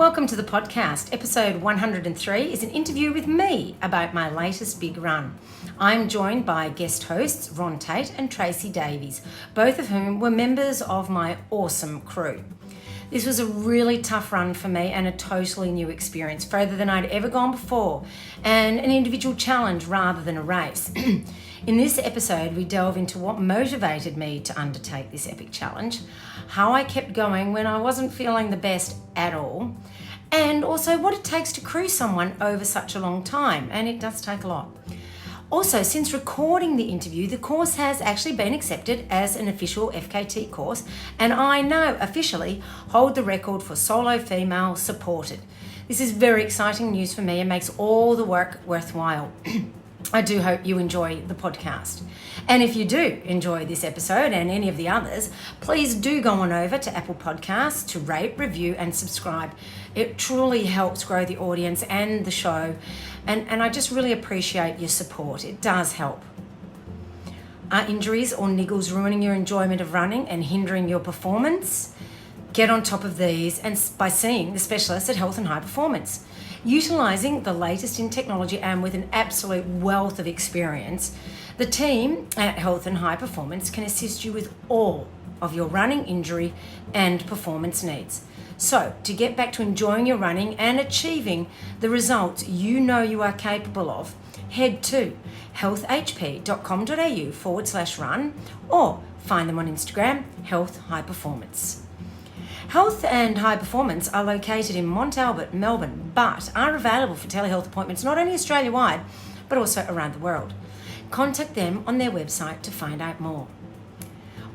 Welcome to the podcast. Episode 103 is an interview with me about my latest big run. I'm joined by guest hosts Ron Tait and Tracey Davies, both of whom were members of my awesome crew. This was a really tough run for me and a totally new experience, further than I'd ever gone before, and an individual challenge rather than a race. In this episode, we delve into what motivated me to undertake this epic challenge, how I kept going when I wasn't feeling the best at all, and also what it takes to crew someone over such a long time, and it does take a lot. Also, since recording the interview, the course has actually been accepted as an official FKT course, and I now officially hold the record for solo female supported. This is very exciting news for me and makes all the work worthwhile. I do hope you enjoy the podcast. And if you do enjoy this episode and any of the others, please do go on over to Apple Podcasts to rate, review and subscribe. It truly helps grow the audience and the show. And I just really appreciate your support. It does help. Are injuries or niggles ruining your enjoyment of running and hindering your performance? Get on top of these and by seeing the specialist at Health and High Performance. Utilising the latest in technology and with an absolute wealth of experience, the team at Health and High Performance can assist you with all of your running injury and performance needs. So, to get back to enjoying your running and achieving the results you know you are capable of, head to healthhp.com.au/run or find them on Instagram, Health High Performance. Health and High Performance are located in Mont Albert, Melbourne, but are available for telehealth appointments not only Australia-wide, but also around the world. Contact them on their website to find out more.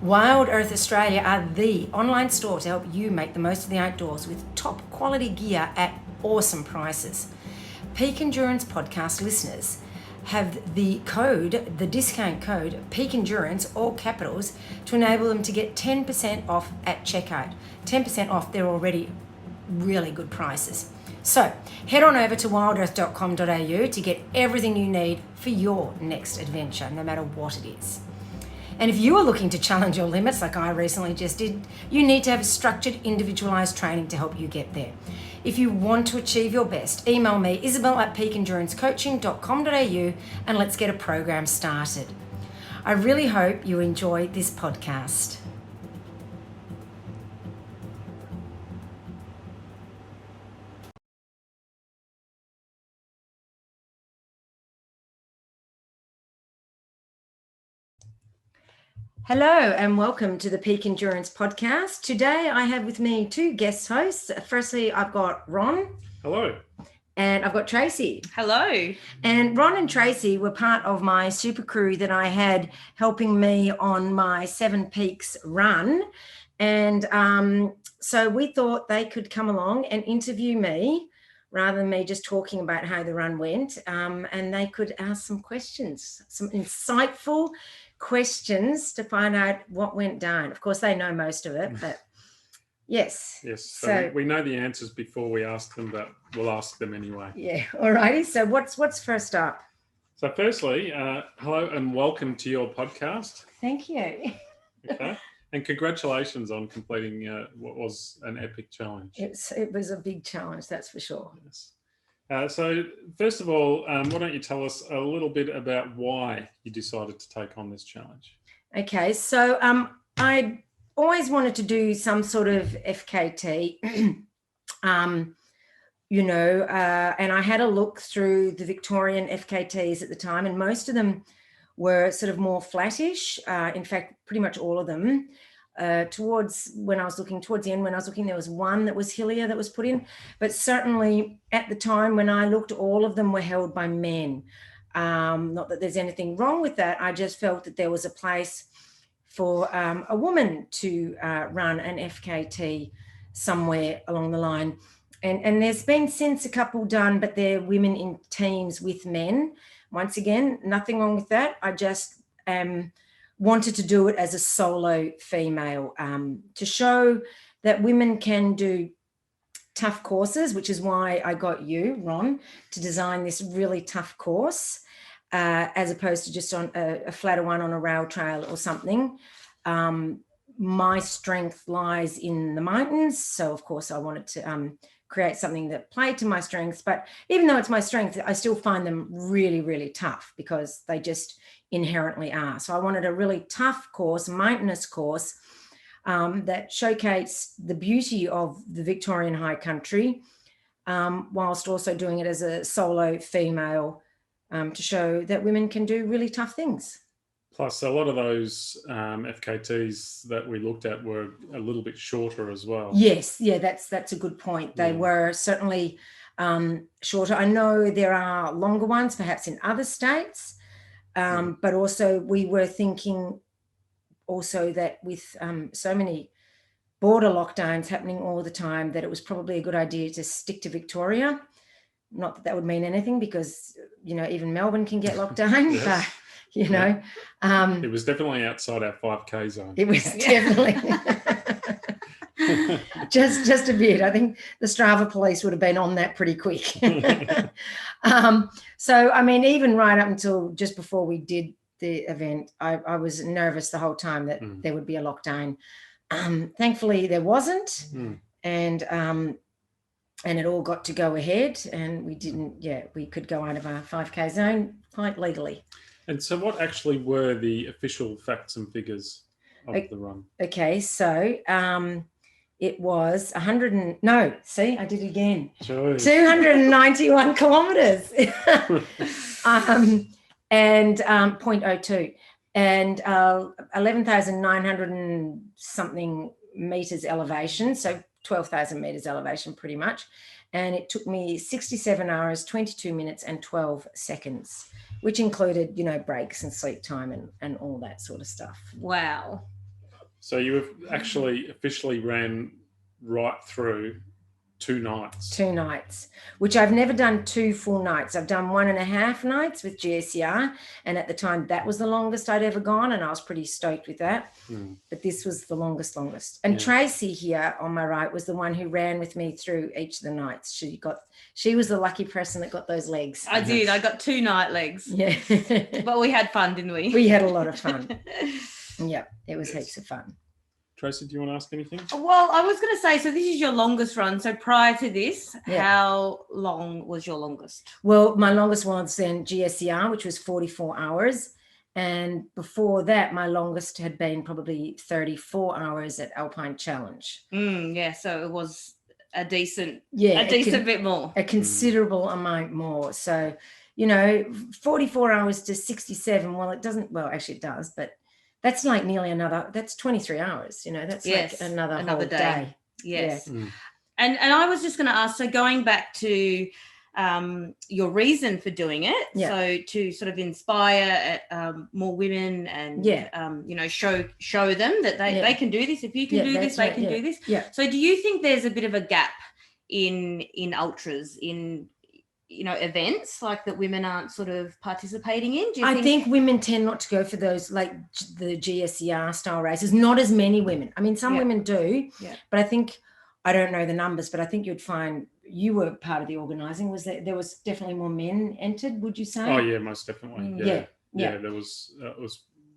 Wild Earth Australia are the online store to help you make the most of the outdoors with top quality gear at awesome prices. Peak Endurance podcast listeners have the discount code Peak Endurance, all capitals, to enable them to get 10% off at checkout. 10% off their already really good prices. So head on over to wildearth.com.au to get everything you need for your next adventure, no matter what it is. And if you are looking to challenge your limits like I recently just did, you need to have a structured, individualized training to help you get there. If you want to achieve your best, email me, Isobel@peakendurancecoaching.com.au, and let's get a program started. I really hope you enjoy this podcast. Hello and welcome to the Peak Endurance podcast. Today I have with me two guest hosts. Firstly, I've got Ron. Hello. And I've got Tracey. Hello. And Ron and Tracey were part of my super crew that I had helping me on my 7 Peaks run. And so we thought they could come along and interview me rather than me just talking about how the run went. And they could ask some questions, some insightful questions to find out what went down. Of course, they know most of it, but yes. Yes, so we know the answers before we ask them, but we'll ask them anyway. Yeah, all righty. So what's first up? So firstly, hello and welcome to your podcast. Thank you. Okay, and congratulations on completing what was an epic challenge. It was a big challenge, that's for sure. Yes. So first of all, why don't you tell us a little bit about why you decided to take on this challenge? Okay, so I always wanted to do some sort of FKT, and I had a look through the Victorian FKTs at the time, and most of them were sort of more flattish. In fact, pretty much all of them. Towards the end, when I was looking, there was one that was hillier that was put in, but certainly at the time when I looked, all of them were held by men. Not that there's anything wrong with that. I just felt that there was a place for a woman to run an FKT somewhere along the line. And there's been since a couple done, but they're women in teams with men. Once again, nothing wrong with that. I just wanted to do it as a solo female to show that women can do tough courses, which is why I got you, Ron, to design this really tough course as opposed to just on a flatter one on a rail trail or something. my strength lies in the mountains. So, of course, I wanted to create something that played to my strengths. But even though it's my strength, I still find them really, really tough because they just inherently are. So I wanted a really tough course, mountainous course, that showcased the beauty of the Victorian High Country, whilst also doing it as a solo female, to show that women can do really tough things. Plus, a lot of those FKTs that we looked at were a little bit shorter as well. Yes, yeah, that's a good point. They were certainly shorter. I know there are longer ones, perhaps in other states, but also we were thinking also that with so many border lockdowns happening all the time, that it was probably a good idea to stick to Victoria. Not that that would mean anything because, even Melbourne can get locked down, Yes. but, it was definitely outside our 5K zone. It was definitely just a bit. I think the Strava police would have been on that pretty quick. So, I mean, even right up until just before we did the event, I was nervous the whole time that there would be a lockdown. Thankfully, there wasn't, and it all got to go ahead, and we could go out of our 5K zone quite legally. And so what actually were the official facts and figures of the run? Okay, so it was I did it again. 291 kilometres and 0.02 and 11,900 and something metres elevation, so 12,000 metres elevation pretty much. And it took me 67 hours, 22 minutes and 12 seconds, which included, breaks and sleep time and all that sort of stuff. Wow. So you have actually officially ran right through 2 nights. 2 nights, which I've never done 2 full nights. I've done 1.5 nights with GSER, and at the time that was the longest I'd ever gone, and I was pretty stoked with that. But this was the longest. And Tracey here on my right was the one who ran with me through each of the nights. She was the lucky person that got those legs. I did. I got 2 night legs. Yeah. But we had fun, didn't we? We had a lot of fun. Yeah, it was heaps of fun. Tracy, do you want to ask anything? Well, I was going to say, so this is your longest run. So prior to this, how long was your longest? Well, my longest was then GSER, which was 44 hours. And before that, my longest had been probably 34 hours at Alpine Challenge. Yeah, so it was a decent bit more. A considerable amount more. So, 44 hours to 67, actually it does, but that's like nearly that's 23 hours, that's like another whole day. Yes. And I was just going to ask, so going back to your reason for doing it, so to sort of inspire more women and, show them that they can do this. If you can do this, they can do this. Yeah. So do you think there's a bit of a gap in ultras, in events like that women aren't sort of participating in? I think women tend not to go for those, like the GSER style races. Not as many women. I mean, some women do, but I think, I don't know the numbers, but I think you'd find you were part of the organising. Was there was definitely more men entered, would you say? Oh, yeah, most definitely. Yeah. There was,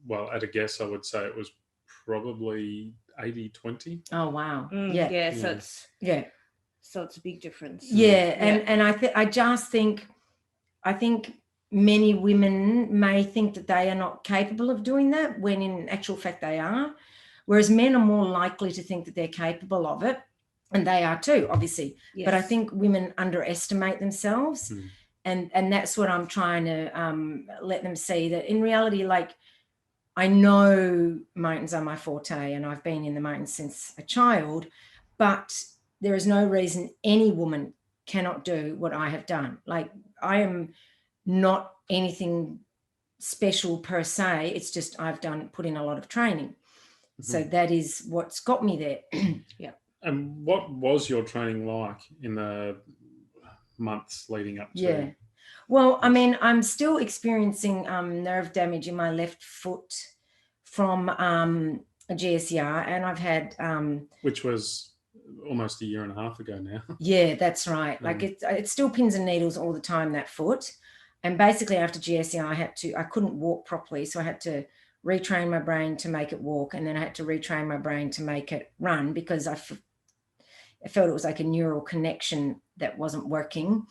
well, at a guess, I would say it was probably 80-20. Oh, wow. So it's... So it's a big difference. And I think many women may think that they are not capable of doing that when in actual fact they are, whereas men are more likely to think that they're capable of it, and they are too, obviously. Yes. But I think women underestimate themselves, and that's what I'm trying to let them see, that in reality, like, I know mountains are my forte and I've been in the mountains since a child, but there is no reason any woman cannot do what I have done. Like, I am not anything special per se. It's just I've put in a lot of training. So that is what's got me there. And what was your training like in the months leading up to? Yeah. Well, I mean, I'm still experiencing nerve damage in my left foot from a GSER, and I've had... which was almost a year and a half ago now. Yeah, that's right. Like it's still pins and needles all the time, that foot. And basically after GSER, I couldn't walk properly. So I had to retrain my brain to make it walk, and then I had to retrain my brain to make it run, because I felt it was like a neural connection that wasn't working.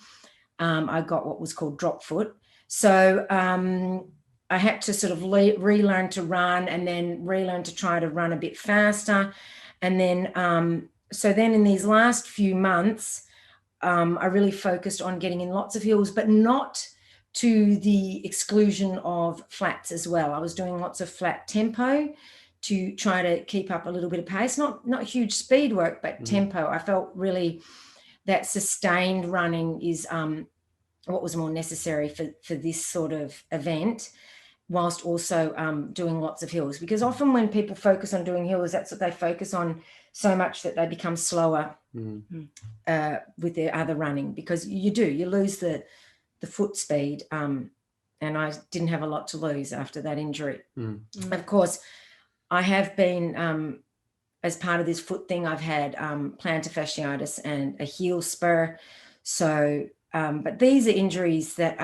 I got what was called drop foot. So I had to sort of relearn to run, and then relearn to try to run a bit faster. And then, so then in these last few months, I really focused on getting in lots of hills, but not to the exclusion of flats as well. I was doing lots of flat tempo to try to keep up a little bit of pace, not huge speed work, but tempo. I felt really that sustained running is what was more necessary for this sort of event, whilst also doing lots of hills. Because often when people focus on doing hills, that's what they focus on so much that they become slower with their other running, because you lose the foot speed. And I didn't have a lot to lose after that injury. Of course, I have been, as part of this foot thing, I've had plantar fasciitis and a heel spur. So, but these are injuries that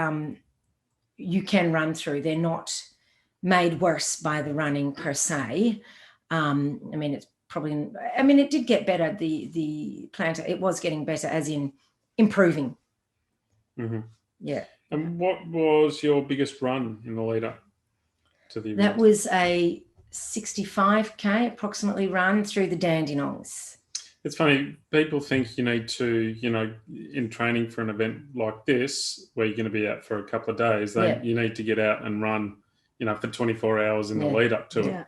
you can run through. They're not made worse by the running per se. I mean, it did get better. The plantar, it was getting better, as in improving. Yeah. And what was your biggest run in the lead up to the event? That was a 65K approximately run through the Dandenongs. It's funny, people think you need to, in training for an event like this, where you're going to be out for a couple of days, you need to get out and run, for 24 hours in the lead up to it.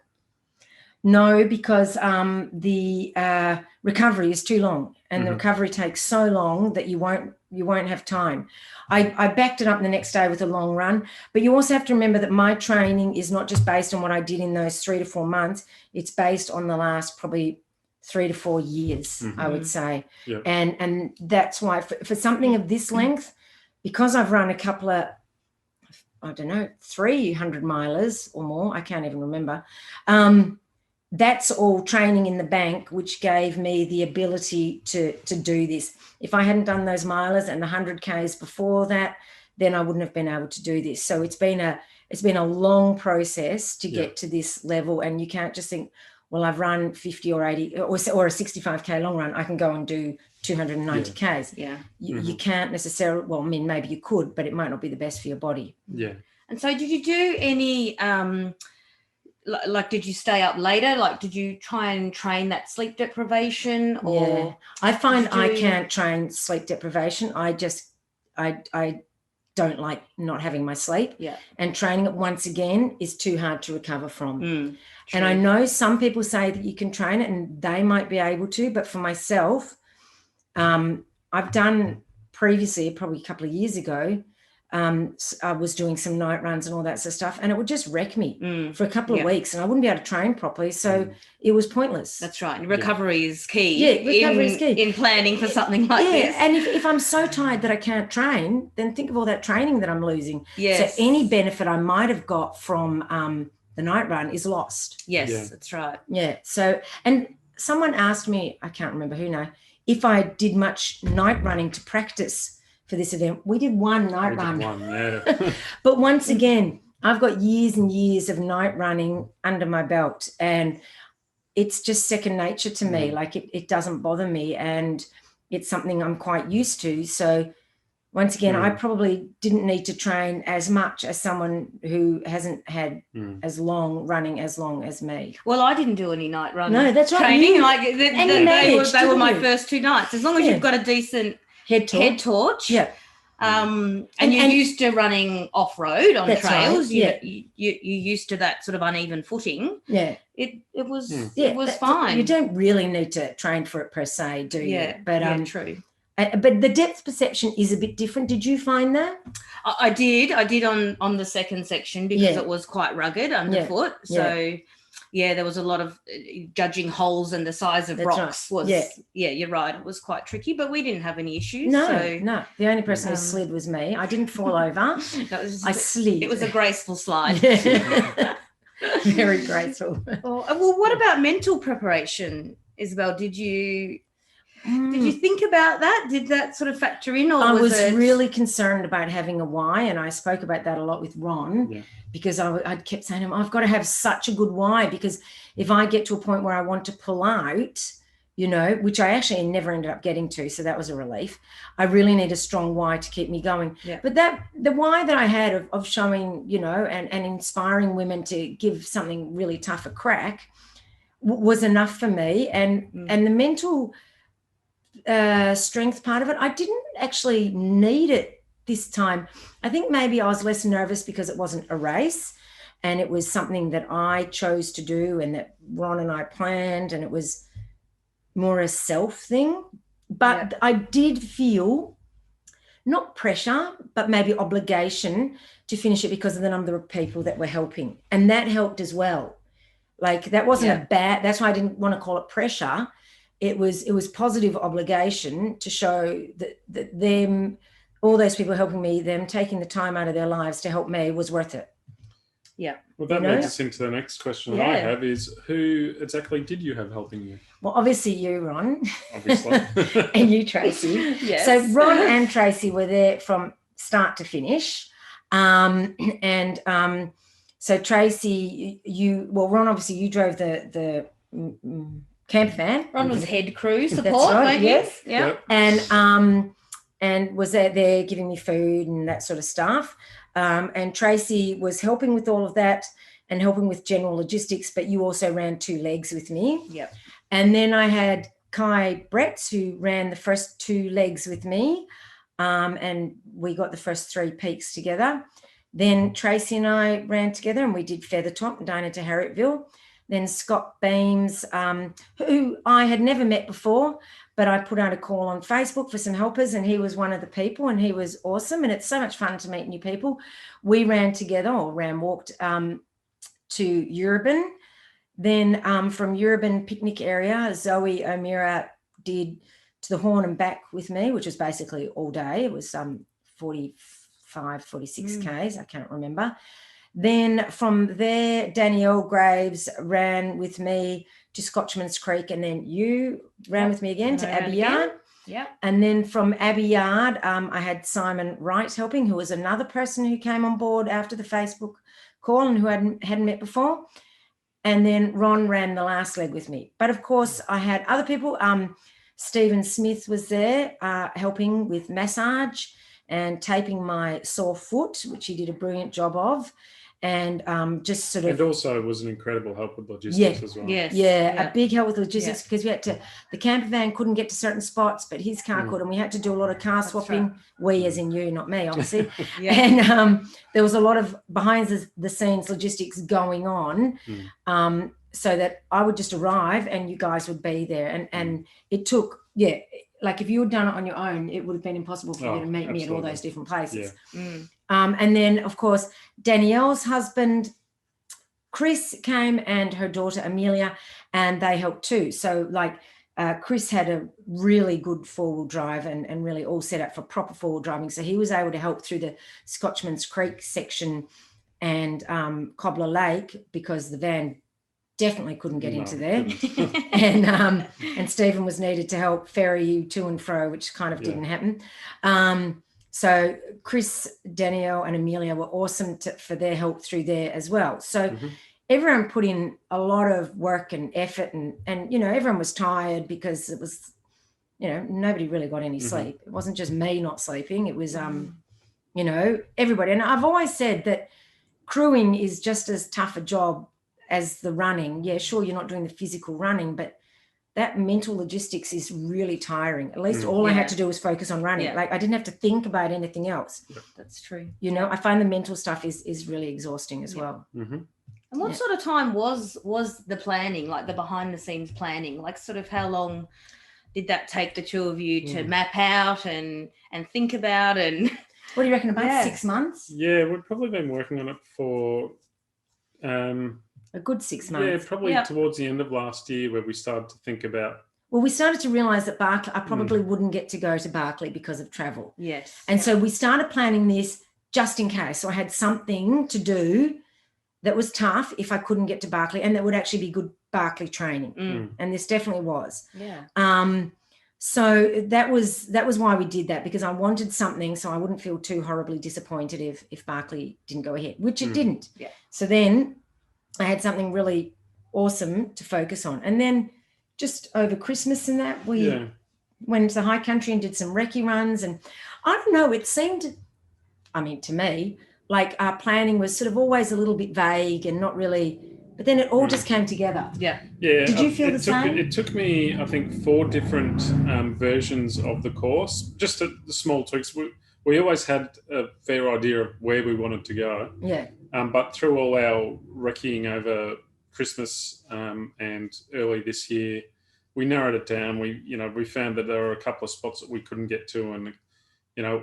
No, because the recovery is too long, and the recovery takes so long that you won't have time. I backed it up the next day with a long run, but you also have to remember that my training is not just based on what I did in those 3 to 4 months. It's based on the last probably 3 to 4 years, I would say. Yep. And that's why for something of this length, because I've run a couple of, 300 milers or more, I can't even remember. That's all training in the bank, which gave me the ability to do this. If I hadn't done those milers and the 100Ks before that, then I wouldn't have been able to do this. So it's been a long process to get to this level, and you can't just think, well, I've run 50 or 80 or a 65K long run, I can go and do 290Ks. Yeah. You can't necessarily, well, I mean, maybe you could, but it might not be the best for your body. Yeah. And so did you do any, did you stay up later? Like, did you try and train that sleep deprivation? Or I find I can't train sleep deprivation. I don't like not having my sleep. Yeah. And training it once again is too hard to recover from. And I know some people say that you can train it and they might be able to, but for myself, I've done previously, probably a couple of years ago, I was doing some night runs and all that sort of stuff, and it would just wreck me for a couple of weeks, and I wouldn't be able to train properly. So it was pointless. That's right. And recovery is key. Yeah, recovery is key in planning for something like this. And if I'm so tired that I can't train, then think of all that training that I'm losing. Yes. So any benefit I might have got from the night run is lost. Yes, that's right. Yeah. So, and someone asked me, I can't remember who now, if I did much night running to practice for this event. We did one night run. But once again, I've got years and years of night running under my belt, and it's just second nature to me. Like it doesn't bother me, and it's something I'm quite used to. So once again, I probably didn't need to train as much as someone who hasn't had as long as me. Well, I didn't do any night running. No, that's right. Training, they were my first 2 nights. As long as you've got a decent head torch. Yeah. And you're used to running off-road on trails. Right. You're used to that sort of uneven footing. Yeah. It was fine. You don't really need to train for it per se, do you? Yeah. But true. But the depth perception is a bit different. Did you find that? I did on the second section, because it was quite rugged underfoot. So there was a lot of judging holes and the size of rocks was you're right. It was quite tricky, but we didn't have any issues. No. The only person who slid was me. I didn't fall over. I slid. It was a graceful slide. Very graceful. Well, what about mental preparation, Isobel? Did you Did you think about that? Did that sort of factor in? Or I was really concerned about having a why, and I spoke about that a lot with Ron because I kept saying to him, I've got to have such a good why, because if I get to a point where I want to pull out, you know, which I actually never ended up getting to, so that was a relief. I really need a strong why to keep me going. Yeah. But the why that I had of showing, you know, and inspiring women to give something really tough a crack was enough for me. And the mental strength part of it, I didn't actually need it this time. I think maybe I was less nervous because it wasn't a race and it was something that I chose to do and that Ron and I planned, and it was more a self thing. But I did feel not pressure, but maybe obligation to finish it because of the number of people that were helping. And that helped as well. Like that wasn't a bad, that's why I didn't want to call it pressure. It was positive obligation to show that them, all those people helping me, them taking the time out of their lives to help me was worth it. Yeah. Well, that leads us into the next question I have is, who exactly did you have helping you? Well, obviously you, Ron. Obviously. And you, Tracey. Yes. So Ron and Tracey were there from start to finish. So Tracey, Ron, obviously you drove the camp van. Ron was head crew support. That's right, yes. Yeah. And was there giving me food and that sort of stuff. And Tracey was helping with all of that and helping with general logistics, but you also ran 2 legs with me. Yep. And then I had Kai Bretts, who ran the first 2 legs with me, and we got the first 3 peaks together. Then Tracey and I ran together and we did Feathertop and down into Harrietville. Then Scott Beams, who I had never met before, but I put out a call on Facebook for some helpers and he was one of the people and he was awesome. And it's so much fun to meet new people. We ran together walked to Urban. Then from Urban picnic area, Zoe O'Meara did to the Horn and back with me, which was basically all day. It was 45, 46 Ks, I can't remember. Then from there, Danielle Graves ran with me to Scotchman's Creek, and then you ran with me again to Abbey Yard. Yeah. And then from Abbey Yard, I had Simon Wright helping, who was another person who came on board after the Facebook call and who hadn't met before. And then Ron ran the last leg with me. But of course, I had other people. Stephen Smith was there helping with massage and taping my sore foot, which he did a brilliant job of. And just sort of... And also was an incredible help with logistics as well. Yes. Yeah, a big help with logistics because we had to... The camper van couldn't get to certain spots, but his car could, and we had to do a lot of car swapping. Right. We, as in you, not me, obviously. And there was a lot of behind-the-scenes logistics going on so that I would just arrive and you guys would be there. And it took... like if you had done it on your own, it would have been impossible for you to meet me at all those different places. Yeah. And then, of course, Danielle's husband, Chris, came and her daughter, Amelia, and they helped too. So, like, Chris had a really good four-wheel drive and really all set up for proper four-wheel driving. So he was able to help through the Scotchman's Creek section and Cobbler Lake because the van definitely couldn't get into there. And Stephen was needed to help ferry you to and fro, which kind of didn't happen. So Chris, Danielle and Amelia were awesome for their help through there as well. So everyone put in a lot of work and effort and you know, everyone was tired because it was, you know, nobody really got any sleep. It wasn't just me not sleeping. It was, you know, everybody. And I've always said that crewing is just as tough a job as the running. Yeah, sure, you're not doing the physical running, but that mental logistics is really tiring. At least all I had to do was focus on running. Like I didn't have to think about anything else. That's true. You know, I find the mental stuff is really exhausting as well. And what sort of time was the planning, like the behind the scenes planning? Like sort of how long did that take the two of you to map out and think about? And what do you reckon, about 6 months? Yeah, we've probably been working on it for a good 6 months. Yeah, probably towards the end of last year where we started to think about... Well, we started to realise that Barclay, I probably wouldn't get to go to Barclay because of travel. Yes. And so we started planning this just in case. So I had something to do that was tough if I couldn't get to Barclay and that would actually be good Barclay training. And this definitely was. Yeah. So that was why we did that, because I wanted something so I wouldn't feel too horribly disappointed if Barkley didn't go ahead, which it didn't. Yeah. So then I had something really awesome to focus on. And then just over Christmas and that, we went to the High Country and did some recce runs. And I don't know, it seemed, I mean, to me, like our planning was sort of always a little bit vague and not really, but then it all just came together. Yeah. Yeah. Did you feel the same? It took me, I think, 4 different versions of the course, just the small tweaks. We always had a fair idea of where we wanted to go. Yeah. But through all our recceing over Christmas and early this year, we narrowed it down. We found that there were a couple of spots that we couldn't get to, and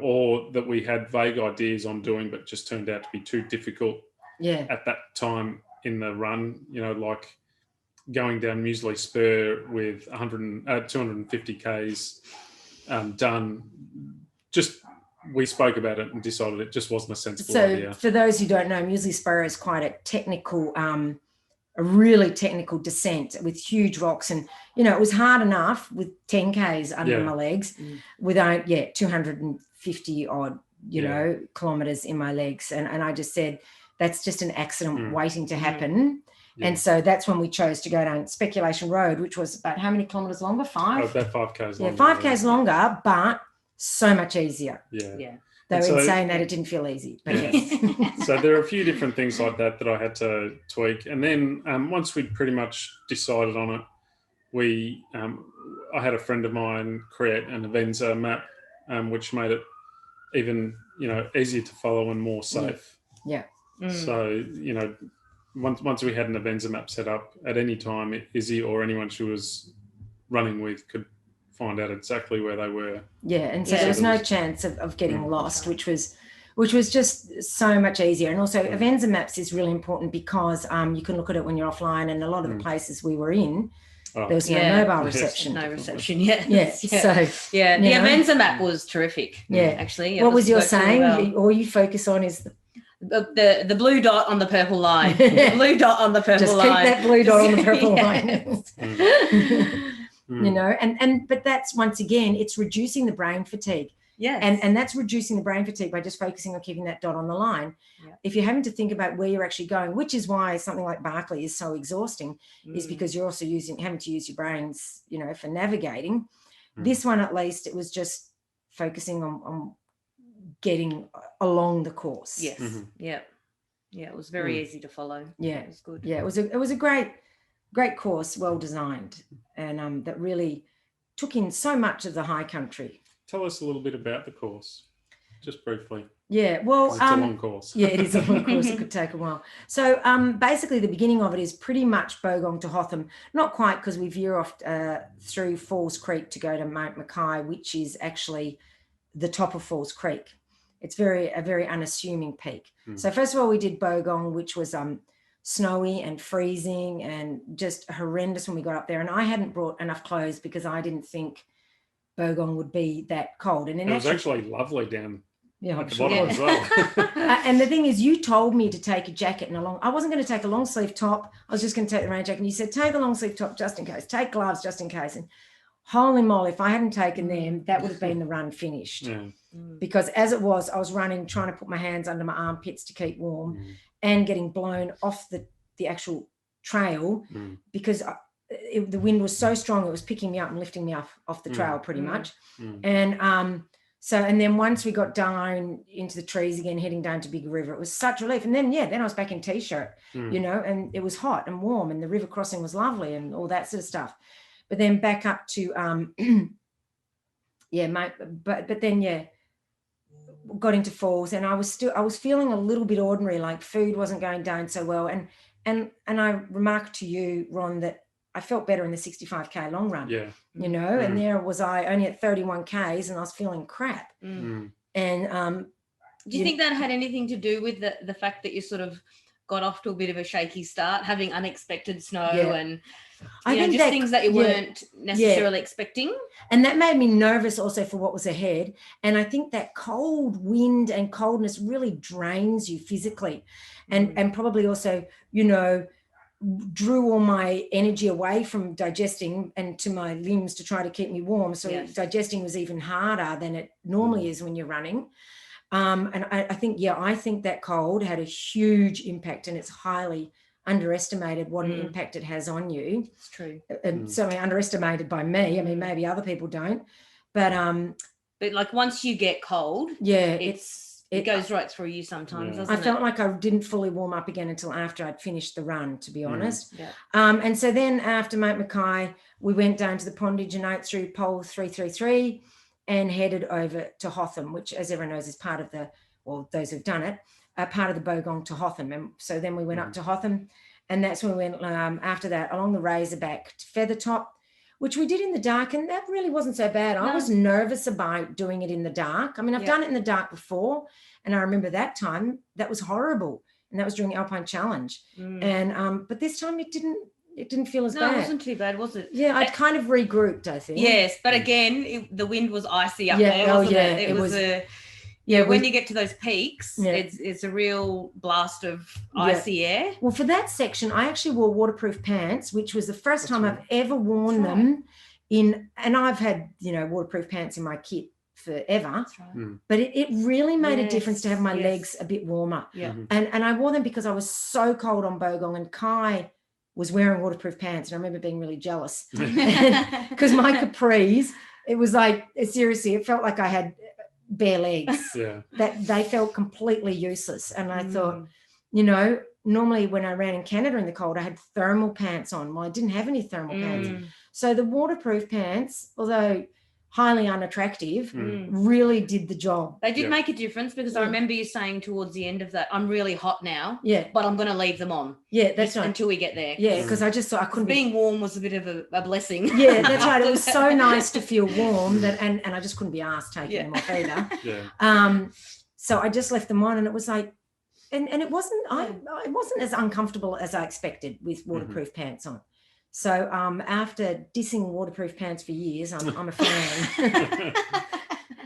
or that we had vague ideas on doing, but just turned out to be too difficult. Yeah. At that time in the run, like going down Muesli Spur with 250 Ks done. Just we spoke about it and decided it just wasn't a sensible idea. For those who don't know, Muesli Spur is quite a technical, a really technical descent with huge rocks, and it was hard enough with 10 Ks under my legs, without 250 odd kilometers in my legs, and I just said that's just an accident waiting to happen. And so that's when we chose to go down Speculation Road, which was about how many kilometers longer? 5? About 5 Ks longer. 5 Ks longer, but so much easier. Yeah. Though in saying that, it didn't feel easy. But yes. So there are a few different things like that I had to tweak. And then once we'd pretty much decided on it, I had a friend of mine create an Avenza map, which made it even, easier to follow and more safe. Yeah. So, once we had an Avenza map set up, at any time, Izzy or anyone she was running with could find out exactly where they were. Yeah, and so there was no chance of getting lost, which was just so much easier. And also Avenza Maps is really important because you can look at it when you're offline, and a lot of the places we were in, there was no mobile reception. No reception, yes. So the Avenza Map was terrific. Yeah. Actually. What was your saying? All you focus on is the blue dot on the purple line. The blue dot on the purple line. Just keep that blue dot on the purple line. But that's, once again, it's reducing the brain fatigue. Yes. And that's reducing the brain fatigue by just focusing on keeping that dot on the line. Yeah. If you're having to think about where you're actually going, which is why something like Barkley is so exhausting, is because you're also having to use your brains, for navigating. This one, at least, it was just focusing on getting along the course. Yes. Yeah, it was very easy to follow. Yeah, it was good. Yeah, it was a great course, well designed, and that really took in so much of the High Country. Tell us a little bit about the course, just briefly. Yeah, well, it's a long course. Yeah, it is a long course. It could take a while. So basically the beginning of it is pretty much Bogong to Hotham. Not quite, because we veer off through Falls Creek to go to Mount Mackay, which is actually the top of Falls Creek. It's a very unassuming peak. So first of all, we did Bogong, which was snowy and freezing and just horrendous when we got up there. And I hadn't brought enough clothes because I didn't think Bogong would be that cold. And it was actually lovely down at the bottom as well. And the thing is, you told me to take a jacket and I wasn't going to take a long sleeve top. I was just going to take the rain jacket. And you said, take a long sleeve top just in case. Take gloves just in case. And holy moly, if I hadn't taken them, that would have been the run finished. Yeah. Because as it was, I was running, trying to put my hands under my armpits to keep warm and getting blown off the actual trail because the wind was so strong, it was picking me up and lifting me off the trail pretty much. And and then once we got down into the trees again, heading down to Big River, it was such relief. And then, then I was back in T-shirt, and it was hot and warm and the river crossing was lovely and all that sort of stuff. But then back up to, got into Falls, and I was feeling a little bit ordinary, like food wasn't going down so well. And I remarked to you, Ron, that I felt better in the 65K long run, and there was I only at 31 Ks and I was feeling crap. And do you think that had anything to do with the fact that you sort of got off to a bit of a shaky start, having unexpected snow and I think just things that you weren't necessarily expecting? And that made me nervous also for what was ahead. And I think that cold wind and coldness really drains you physically and probably also, drew all my energy away from digesting and to my limbs to try to keep me warm. So digesting was even harder than it normally is when you're running. And I think that cold had a huge impact, and it's highly underestimated what an impact it has on you. It's true. Certainly underestimated by me. I mean, maybe other people don't. But like once you get cold, it goes right through you sometimes, doesn't it? I felt like I didn't fully warm up again until after I'd finished the run, to be honest. Yeah. And so then after Mount Mackay, we went down to the Pondage and Oates through Pole 333 and headed over to Hotham, which, as everyone knows, is part of those who've done it, part of the Bogong to Hotham. And so then we went up to Hotham, and that's when we went after that along the Razorback to Feathertop, which we did in the dark, and that really wasn't so bad. I was nervous about doing it in the dark. I mean, I've done it in the dark before, and I remember that time that was horrible, and that was during the Alpine Challenge. And but this time it didn't feel as bad. No, it wasn't too bad, was it? Yeah, I'd kind of regrouped, I think. Yes, but again, the wind was icy up there, wasn't it? It was when you get to those peaks, it's a real blast of icy air. Well, for that section, I actually wore waterproof pants, which was the first time I've ever worn them and I've had, waterproof pants in my kit forever. That's right. But it really made a difference to have my legs a bit warmer. Yeah. And I wore them because I was so cold on Bogong, and Kai was wearing waterproof pants, and I remember being really jealous because my capris, it was like, seriously, it felt like I had bare legs. That they felt completely useless. And I thought, normally when I ran in Canada in the cold, I had thermal pants on. Well, I didn't have any thermal pants. So the waterproof pants, although highly unattractive, really did the job. They did make a difference, because I remember you saying towards the end of that, I'm really hot now, but I'm going to leave them on. Yeah, that's right. Until we get there. Yeah, because I just thought I couldn't being warm was a bit of a blessing. Yeah, that's right. It was so nice to feel warm and I just couldn't be asked taking them off either. So I just left them on, and it was like, and it wasn't it wasn't as uncomfortable as I expected with waterproof pants on. So after dissing waterproof pants for years, I'm a fan.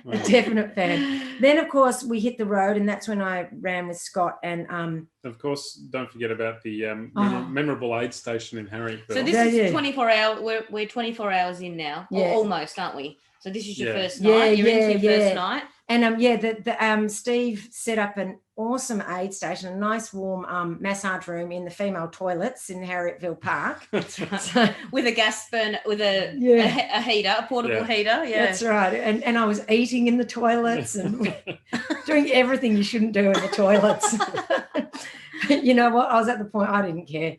A definite fan. Then, of course, we hit the road, and that's when I ran with Scott. And of course, don't forget about the memorable aid station in Harriettville. So this is 24 hours. We're 24 hours in now, or almost, aren't we? So this is your first night. You're into your first night. And Steve set up an awesome aid station, a nice warm massage room in the female toilets in Harriettville Park. That's right. So, with a gas burner, with a heater, a portable heater. Yeah, that's right. And I was eating in the toilets and doing everything you shouldn't do in the toilets. You know what? I was at the point I didn't care.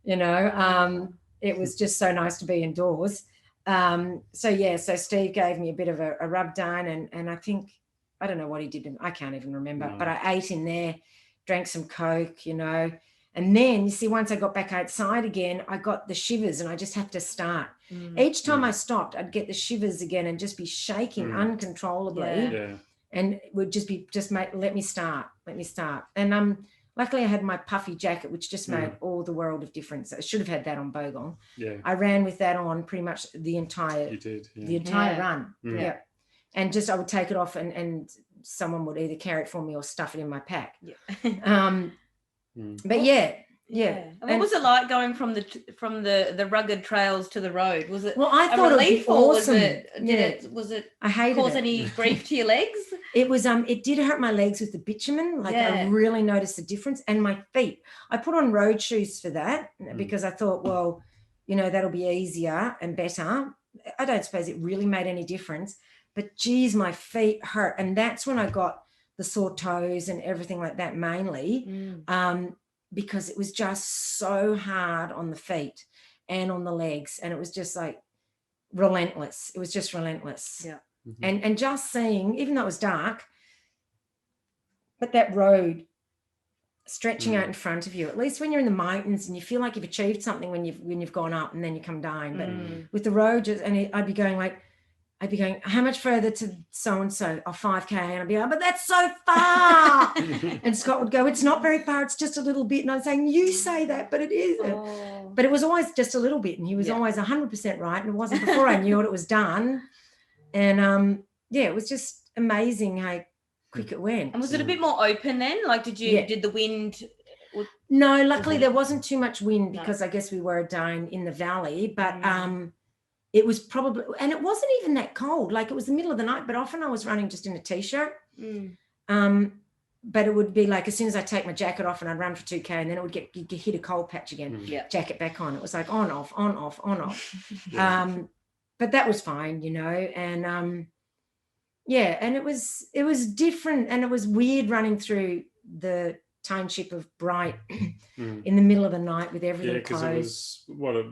It was just so nice to be indoors. So Steve gave me a bit of a rub down, and I think, I don't know what he did. I can't even remember, but I ate in there, drank some Coke, and then you see, once I got back outside again, I got the shivers, and I just had to start. Each time I stopped, I'd get the shivers again and just be shaking uncontrollably, and it would just be, let me start. And luckily I had my puffy jacket, which just made all the world of difference. I should have had that on Bogong. Yeah, I ran with that on pretty much the entire run. Yeah. And just I would take it off, and someone would either carry it for me or stuff it in my pack. But what was it like going from the rugged trails to the road? Was it I thought a relief, it was awesome. Was it I hated cause any grief to your legs? It was it did hurt my legs with the bitumen. I really noticed the difference, and my feet. I put on road shoes for that because I thought, well, that'll be easier and better. I don't suppose it really made any difference, but geez, my feet hurt, and that's when I got the sore toes and everything like that mainly. Because it was just so hard on the feet and on the legs, and it was just like relentless. It was just relentless. Yeah. And just seeing, even though it was dark, but that road stretching out in front of you, at least when you're in the mountains and you feel like you've achieved something when you've gone up and then you come down. But with the road, I'd be going, how much further to so-and-so? 5K. And I'd be like, but that's so far. And Scott would go, it's not very far. It's just a little bit. And I'm saying, you say that, but it is. But it was always just a little bit. And he was always 100% right. And it wasn't before I knew it was done. And, it was just amazing how quick it went. And was it a bit more open then? Like, did the wind... No, luckily there wasn't too much wind because I guess we were down in the valley, but it was probably, and it wasn't even that cold. Like it was the middle of the night, but often I was running just in a t-shirt. But it would be like as soon as I take my jacket off and I'd run for 2K and then it would get hit a cold patch again, jacket back on. It was like on, off, on, off, on, off. But that was fine, you know, and and it was different and it was weird running through the township of Bright in the middle of the night with everything closed. It was what,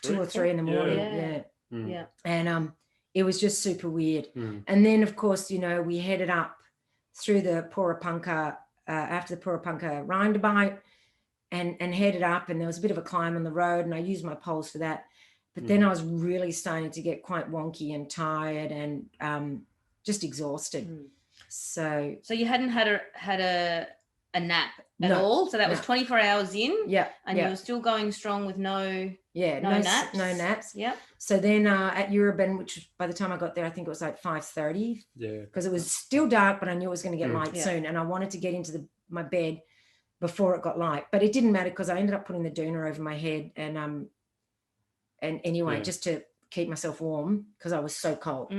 2 or 3 in the morning. And it was just super weird. And then of course, you know, we headed up through the Porapunka after the Porapunka roundabout and headed up, and there was a bit of a climb on the road and I used my poles for that. But then I was really starting to get quite wonky and tired and just exhausted. So you hadn't had a nap at all? So that was 24 hours in? And you were still going strong with no naps? No naps. Yeah. So then at Urban, which by the time I got there, I think it was like 5:30. Yeah. Because it was still dark, but I knew it was going to get light soon. And I wanted to get into my bed before it got light. But it didn't matter because I ended up putting the doona over my head and anyway, just to keep myself warm because I was so cold.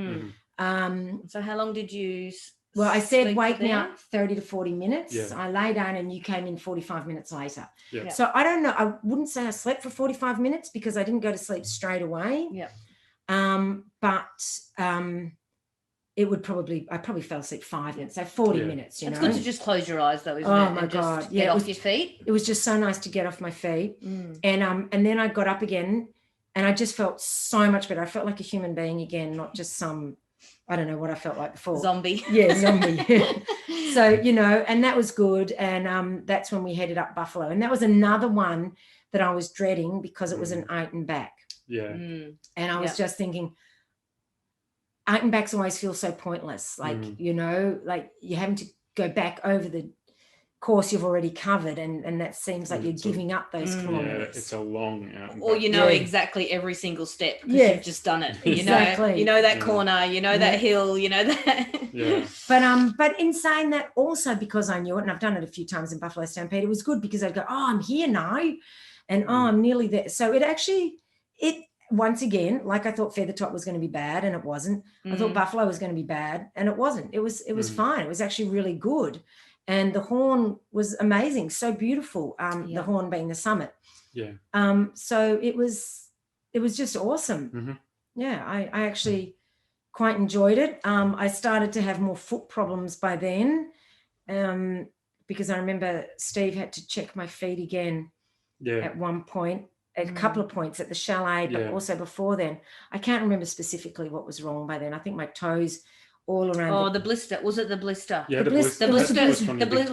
So how long did you Well, I said wake me up 30 to 40 minutes. Yeah. I lay down and you came in 45 minutes later. Yeah. So I don't know. I wouldn't say I slept for 45 minutes because I didn't go to sleep straight away. Yeah. But it would I probably fell asleep 5 minutes, so 40 minutes, It's good to just close your eyes though, isn't it? Oh my God. Just get off your feet. It was just so nice to get off my feet. And then I got up again and I just felt so much better. I felt like a human being again, not just some, I don't know what I felt like before. Zombie. Yeah, zombie. So, you know, and that was good. And that's when we headed up Buffalo. And that was another one that I was dreading because it was an out and back. Yeah. And I was just thinking, out and backs always feel so pointless. Like, you know, like you're having to go back over the course you've already covered and that seems like you're giving up those kilometers. It's a long out and or you know exactly every single step because you've just done it. You know that corner, you know that hill, you know that. But in saying that, also because I knew it and I've done it a few times in Buffalo Stampede, it was good because I'd go, oh, I'm here now, and I'm nearly there. So it once again, like I thought Feathertop was going to be bad and it wasn't. I thought Buffalo was going to be bad and it wasn't. It was fine. It was actually really good. And the Horn was amazing, so beautiful. The Horn being the summit. Yeah. So it was just awesome. Yeah, I actually quite enjoyed it. I started to have more foot problems by then, because I remember Steve had to check my feet again at one point, at a couple of points at the chalet, but also before then. I can't remember specifically what was wrong by then. I think my toes all around. The blister. Was it the blister? Yeah, the blister was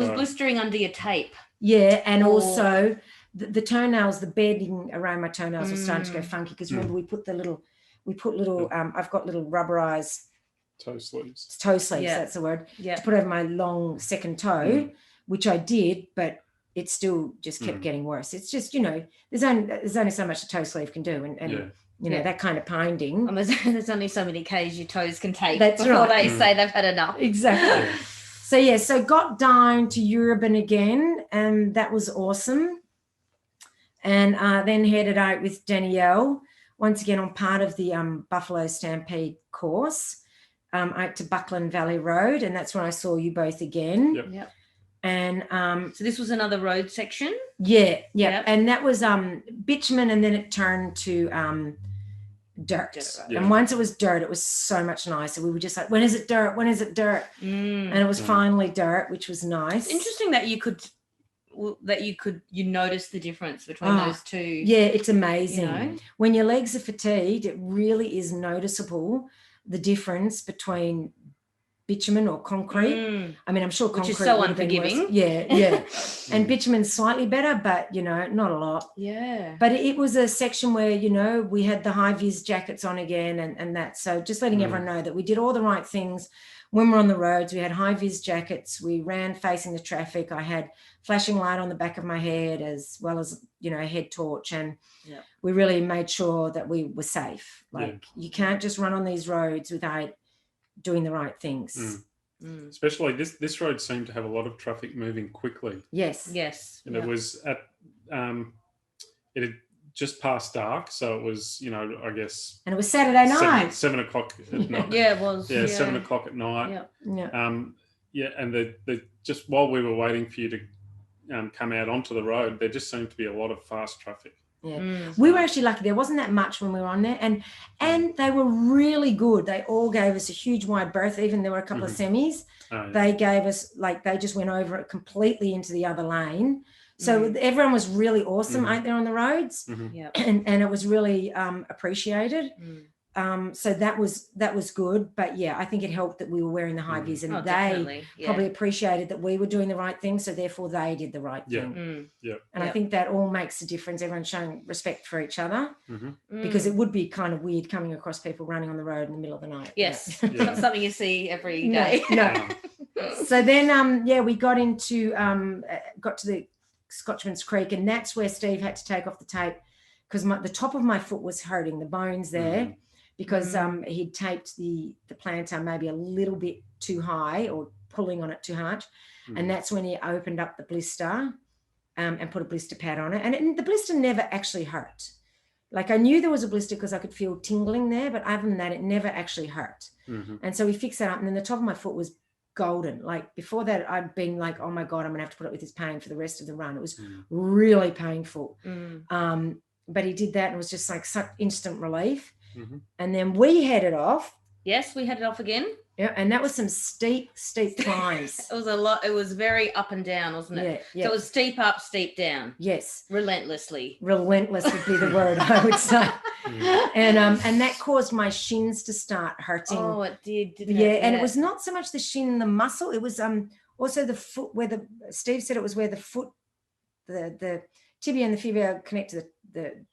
blistering under your tape. Yeah, and also the toenails, the bedding around my toenails was starting to go funky because remember we put little I've got little rubberized toe sleeves. That's the word. Yeah. To put over my long second toe, which I did, but it still just kept getting worse. It's just, you know, there's only so much a toe sleeve can do, and you know, that kind of pounding. There's only so many Ks your toes can take before they say they've had enough. Exactly. So got down to Urban again, and that was awesome. And then headed out with Danielle, once again on part of the Buffalo Stampede course, out to Buckland Valley Road, and that's when I saw you both again. Yep. And so this was another road section. Yeah. And that was bitumen, and then it turned to dirt. And once it was dirt, it was so much nicer. We were just like, when is it dirt? And it was finally dirt, which was nice. It's interesting that you notice the difference between those two. Yeah, it's amazing. You know? When your legs are fatigued, it really is noticeable, the difference between bitumen or concrete. I mean, I'm sure concrete, which is so unforgiving. Yeah. And bitumen's slightly better, but you know, not a lot. Yeah. But it was a section where, you know, we had the high vis jackets on again and that. So just letting everyone know that we did all the right things when we're on the roads. We had high vis jackets. We ran facing the traffic. I had flashing light on the back of my head as well as, you know, a head torch. And we really made sure that we were safe. Like you can't just run on these roads without doing the right things. Especially this road seemed to have a lot of traffic moving quickly. Yes. And it was at it had just past dark, so it was, I guess. And it was Saturday night. 7 o'clock at night. It was. Yeah, 7 o'clock at night. Yeah. And the just while we were waiting for you to come out onto the road, there just seemed to be a lot of fast traffic. Yeah. We were actually lucky. There wasn't that much when we were on there, and they were really good. They all gave us a huge wide berth. Even there were a couple of semis. They gave us, they just went over it completely into the other lane. So everyone was really awesome out there on the roads, and it was really appreciated. So that was good. But yeah, I think it helped that we were wearing the high vis, and they probably appreciated that we were doing the right thing, so therefore they did the right thing. And I think that all makes a difference. Everyone's showing respect for each other, because it would be kind of weird coming across people running on the road in the middle of the night. Yes, it's not something you see every day. No. So then we got to the Scotchman's Creek, and that's where Steve had to take off the tape, because the top of my foot was hurting, the bones there. Because he'd taped the plantar maybe a little bit too high, or pulling on it too hard. And that's when he opened up the blister and put a blister pad on it. And the blister never actually hurt. Like, I knew there was a blister because I could feel tingling there, but other than that, it never actually hurt. And so we fixed that up, and then the top of my foot was golden. Like, before that, I'd been like, oh my God, I'm gonna have to put up with this pain for the rest of the run. It was really painful. But he did that, and it was just like such instant relief. And then we headed off. Yes, we headed off again. Yeah, and that was some steep climbs. It was a lot. It was very up and down, wasn't it? Yeah. So it was steep up, steep down. Yes. Relentlessly. Relentless would be the word, I would say. And that caused my shins to start hurting. Oh, it did, didn't it? Yeah, and it was not so much the shin, the muscle. It was also the foot, where Steve said it was where the foot, the tibia and the fibia connect to the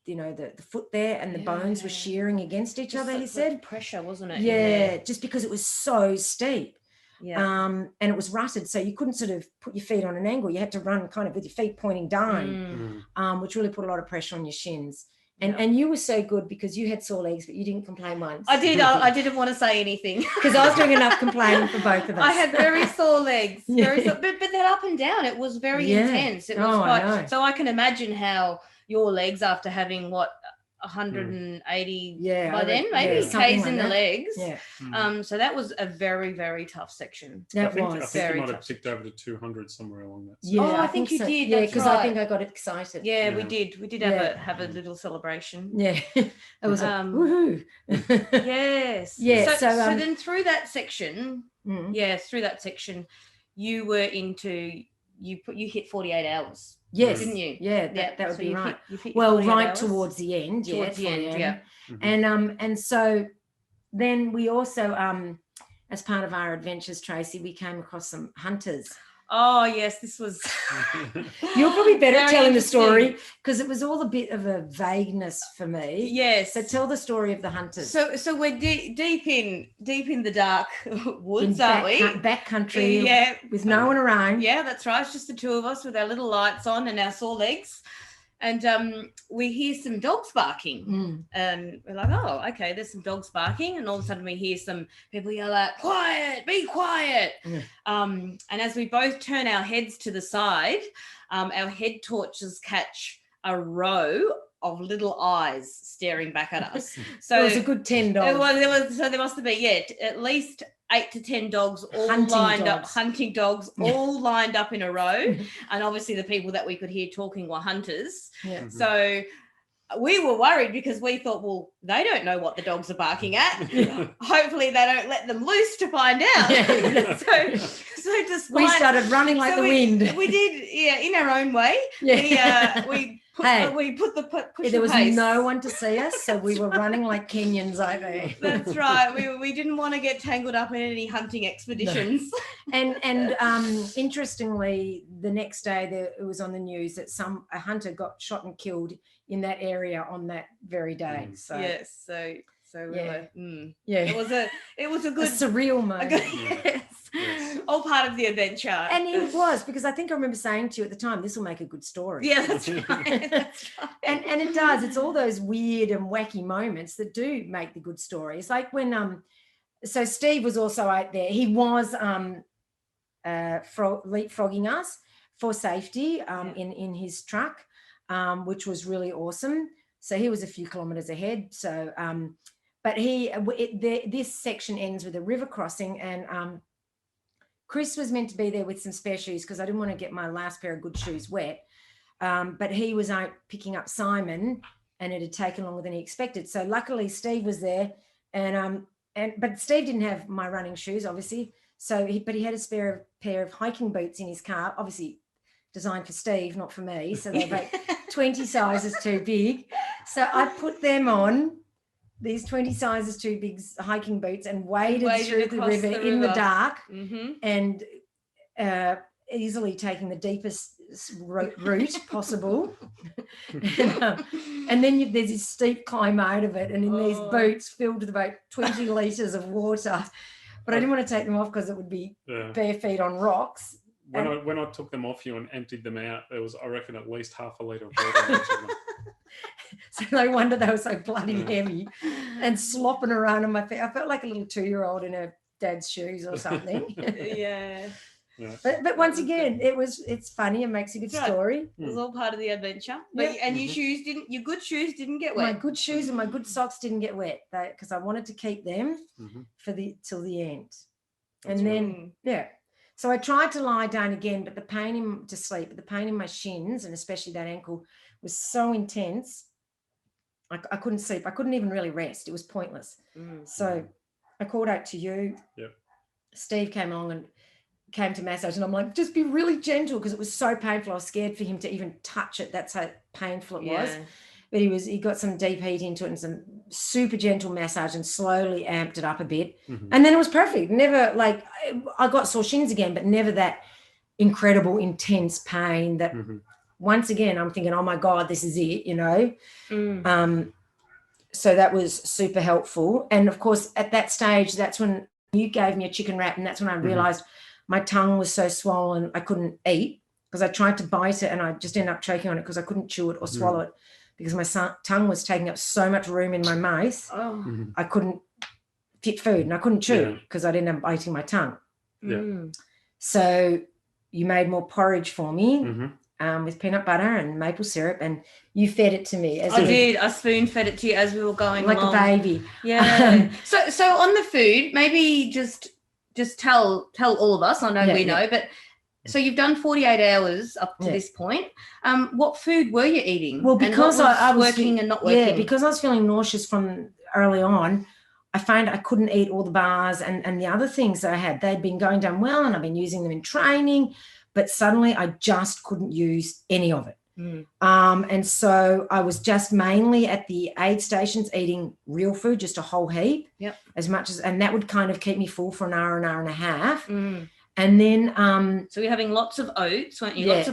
foot there, and the bones were shearing against each other. He said pressure, wasn't it? Yeah, just because it was so steep. And it was rutted, so you couldn't sort of put your feet on an angle. You had to run kind of with your feet pointing down, which really put a lot of pressure on your shins. And you were so good because you had sore legs, but you didn't complain once. I did. I didn't want to say anything because I was doing enough complaining for both of us. I had very sore legs, but that up and down, it was very intense. It was quite. So I can imagine how your legs, after having 180 by then, maybe K's in the legs. So that was a very, very tough section. I think you might have ticked over to 200 somewhere along that. Yeah, I think you did. Yeah, because I think I got excited. Yeah, we did. We did have a little celebration. Yeah, it was woohoo. Yes. Yeah. So then through that section, you were into you hit 48 hours. Yes, didn't you? Yeah, that would be right. Well, right hours. Towards the end. Towards the end, yeah. And so then we also, as part of our adventures, Tracey, we came across some hunters. Oh yes, this was. You're probably better at telling the story because it was all a bit of a vagueness for me. Yes. So tell the story of the hunters. So we're deep in the dark woods, aren't we? Back country. Yeah. With no one around. Yeah, that's right. It's just the two of us with our little lights on and our sore legs. And we hear some dogs barking, and we're like, oh, okay, there's some dogs barking, and all of a sudden we hear some people yell out, quiet, be quiet. And as we both turn our heads to the side, our head torches catch a row of little eyes staring back at us. So it was a good 10 dogs. So there must have been, at least 8 to 10 dogs all hunting dogs all lined up in a row. And obviously the people that we could hear talking were hunters. Yeah. So we were worried because we thought, well, they don't know what the dogs are barking at. Hopefully they don't let them loose to find out. So just we started running like the wind. We did, in our own way. Yeah. We put the there was no one to see us, so we were running like Kenyans over there. That's right. We didn't want to get tangled up in any hunting expeditions. No. And interestingly, the next day it was on the news that a hunter got shot and killed in that area on that very day. So yes, so we were, it was a good surreal moment. Yes. All part of the adventure. And it was, because I think I remember saying to you at the time, this will make a good story. Yeah, that's right. That's right. And it does. It's all those weird and wacky moments that do make the good story. It's like when so Steve was also out there. He was leapfrogging us for safety in his truck, which was really awesome. So he was a few kilometres ahead. So, but this section ends with a river crossing, and Chris was meant to be there with some spare shoes because I didn't want to get my last pair of good shoes wet. But he was out picking up Simon, and it had taken longer than he expected. So luckily Steve was there, but Steve didn't have my running shoes, obviously. So he had a spare pair of hiking boots in his car, obviously designed for Steve, not for me. So they're like 20 sizes too big. So I put them on, these 20 sizes too big hiking boots, and waded through the river in the dark, and easily taking the deepest route possible. And then there's this steep climb out of it, and in these boots filled with about 20 litres of water. But I didn't want to take them off because it would be bare feet on rocks. When I took them off you and emptied them out, there was, I reckon, at least half a litre of water in each of them. So no wonder they were so bloody heavy and slopping around on my feet. I felt like a little 2-year-old in her dad's shoes or something. Yeah. But once again, it's funny and makes a good story. It was all part of the adventure. But and your good shoes didn't get wet. My good shoes and my good socks didn't get wet because I wanted to keep them till the end. That's then so I tried to lie down again, but the pain in my shins, and especially that ankle, was so intense. I couldn't sleep. I couldn't even really rest. It was pointless. So I called out to you. Steve came along and came to massage, and I'm like, just be really gentle, because it was so painful. I was scared for him to even touch it. That's how painful it was. But he got some deep heat into it and some super gentle massage, and slowly amped it up a bit. And then it was perfect. Never, like, I got sore shins again, but never that incredible intense pain that once again I'm thinking, oh my God, this is it, you know. So that was super helpful. And of course at that stage, that's when you gave me a chicken wrap, and that's when I realized my tongue was so swollen I couldn't eat, because I tried to bite it and I just ended up choking on it because I couldn't chew it or swallow it, because my tongue was taking up so much room in my mouth. I couldn't fit food, and I couldn't chew because I'd end up biting my tongue. So you made more porridge for me with peanut butter and maple syrup, and you fed it to me. I did. I spoon fed it to you as we were going like along. a baby. Yeah. So on the food, maybe just tell all of us. I know we know, but so you've done 48 hours up to this point. What food were you eating? Well, because I was working and not working. Yeah, because I was feeling nauseous from early on, I found I couldn't eat all the bars and the other things that I had. They'd been going down well, and I've been using them in training, but suddenly I just couldn't use any of it. And so I was just mainly at the aid stations eating real food, just a whole heap, as much as, and that would kind of keep me full for an hour and a half. And then so you're having lots of oats, weren't you? Lots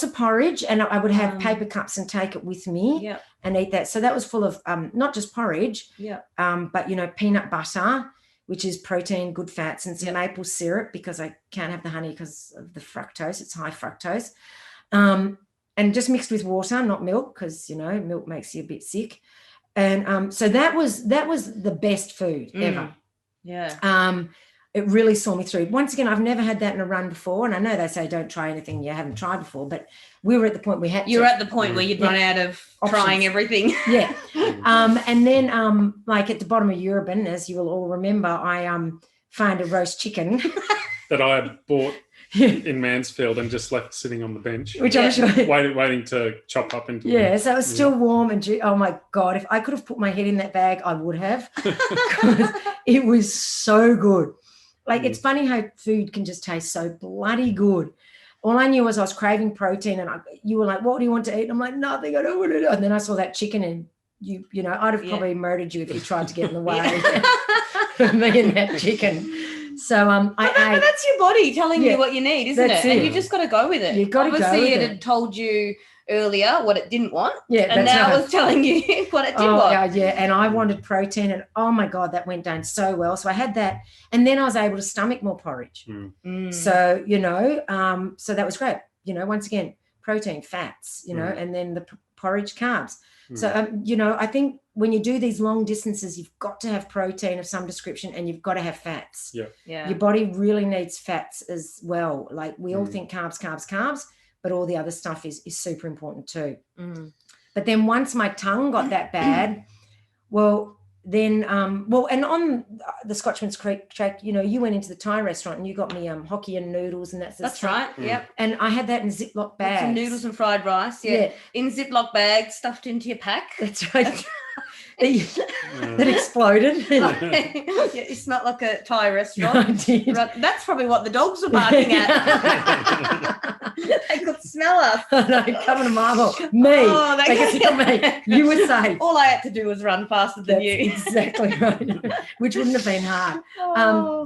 of porridge, and I would have paper cups and take it with me and eat that. So that was full of not just porridge, but you know, peanut butter, which is protein, good fats, and some maple syrup, because I can't have the honey because of the fructose. It's high fructose. And just mixed with water, not milk, because, you know, milk makes you a bit sick. And so that was the best food ever. It really saw me through. Once again, I've never had that in a run before, and I know they say don't try anything you haven't tried before, but we were at the point we had You're at the point where you'd run out of trying everything. And then like at the bottom of Urban, as you will all remember, I found a roast chicken that I had bought in Mansfield and just left sitting on the bench, which I'm sure waiting to chop up into. So it was still warm and oh my God, if I could have put my head in that bag, I would have. It was so good. Like it's funny how food can just taste so bloody good. All I knew was I was craving protein, and you were like, "What do you want to eat?" And I'm like, "Nothing. I don't want to." And then I saw that chicken, and you know, I'd have probably murdered you if you tried to get in the way of me and that chicken. So but that's your body telling you what you need, isn't it? And you just got to go with it. You've got to go with it. Obviously, it had told you earlier what it didn't want, and now it's telling you what it did want. And I wanted protein, and oh my God, that went down so well. So I had that, and then I was able to stomach more porridge. So you know, so that was great. You know, once again, protein, fats. You know, and then the porridge, carbs. So, I think when you do these long distances, you've got to have protein of some description and you've got to have fats. Yeah. Your body really needs fats as well. Like we all think carbs, but all the other stuff is super important too. But then once my tongue got that bad, then and on the Scotchman's Creek track, you went into the Thai restaurant and you got me Hokkien noodles and that's right. Yep. And I had that in Ziploc bags. Some noodles and fried rice. Yeah. In Ziploc bags stuffed into your pack. That's right. That exploded. You smelled like a Thai restaurant. I did. Right. That's probably what the dogs were barking at. They could smell us. No, coming to marvel. Me. Oh, they could smell me. You were safe. All I had to do was run faster than you. Exactly right. Which wouldn't have been hard.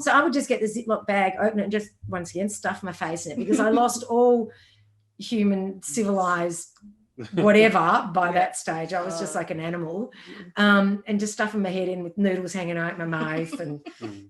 So I would just get the Ziploc bag, open it, and just once again stuff my face in it because I lost all human civilized whatever by that stage. I was just like an animal, and just stuffing my head in with noodles hanging out my mouth, and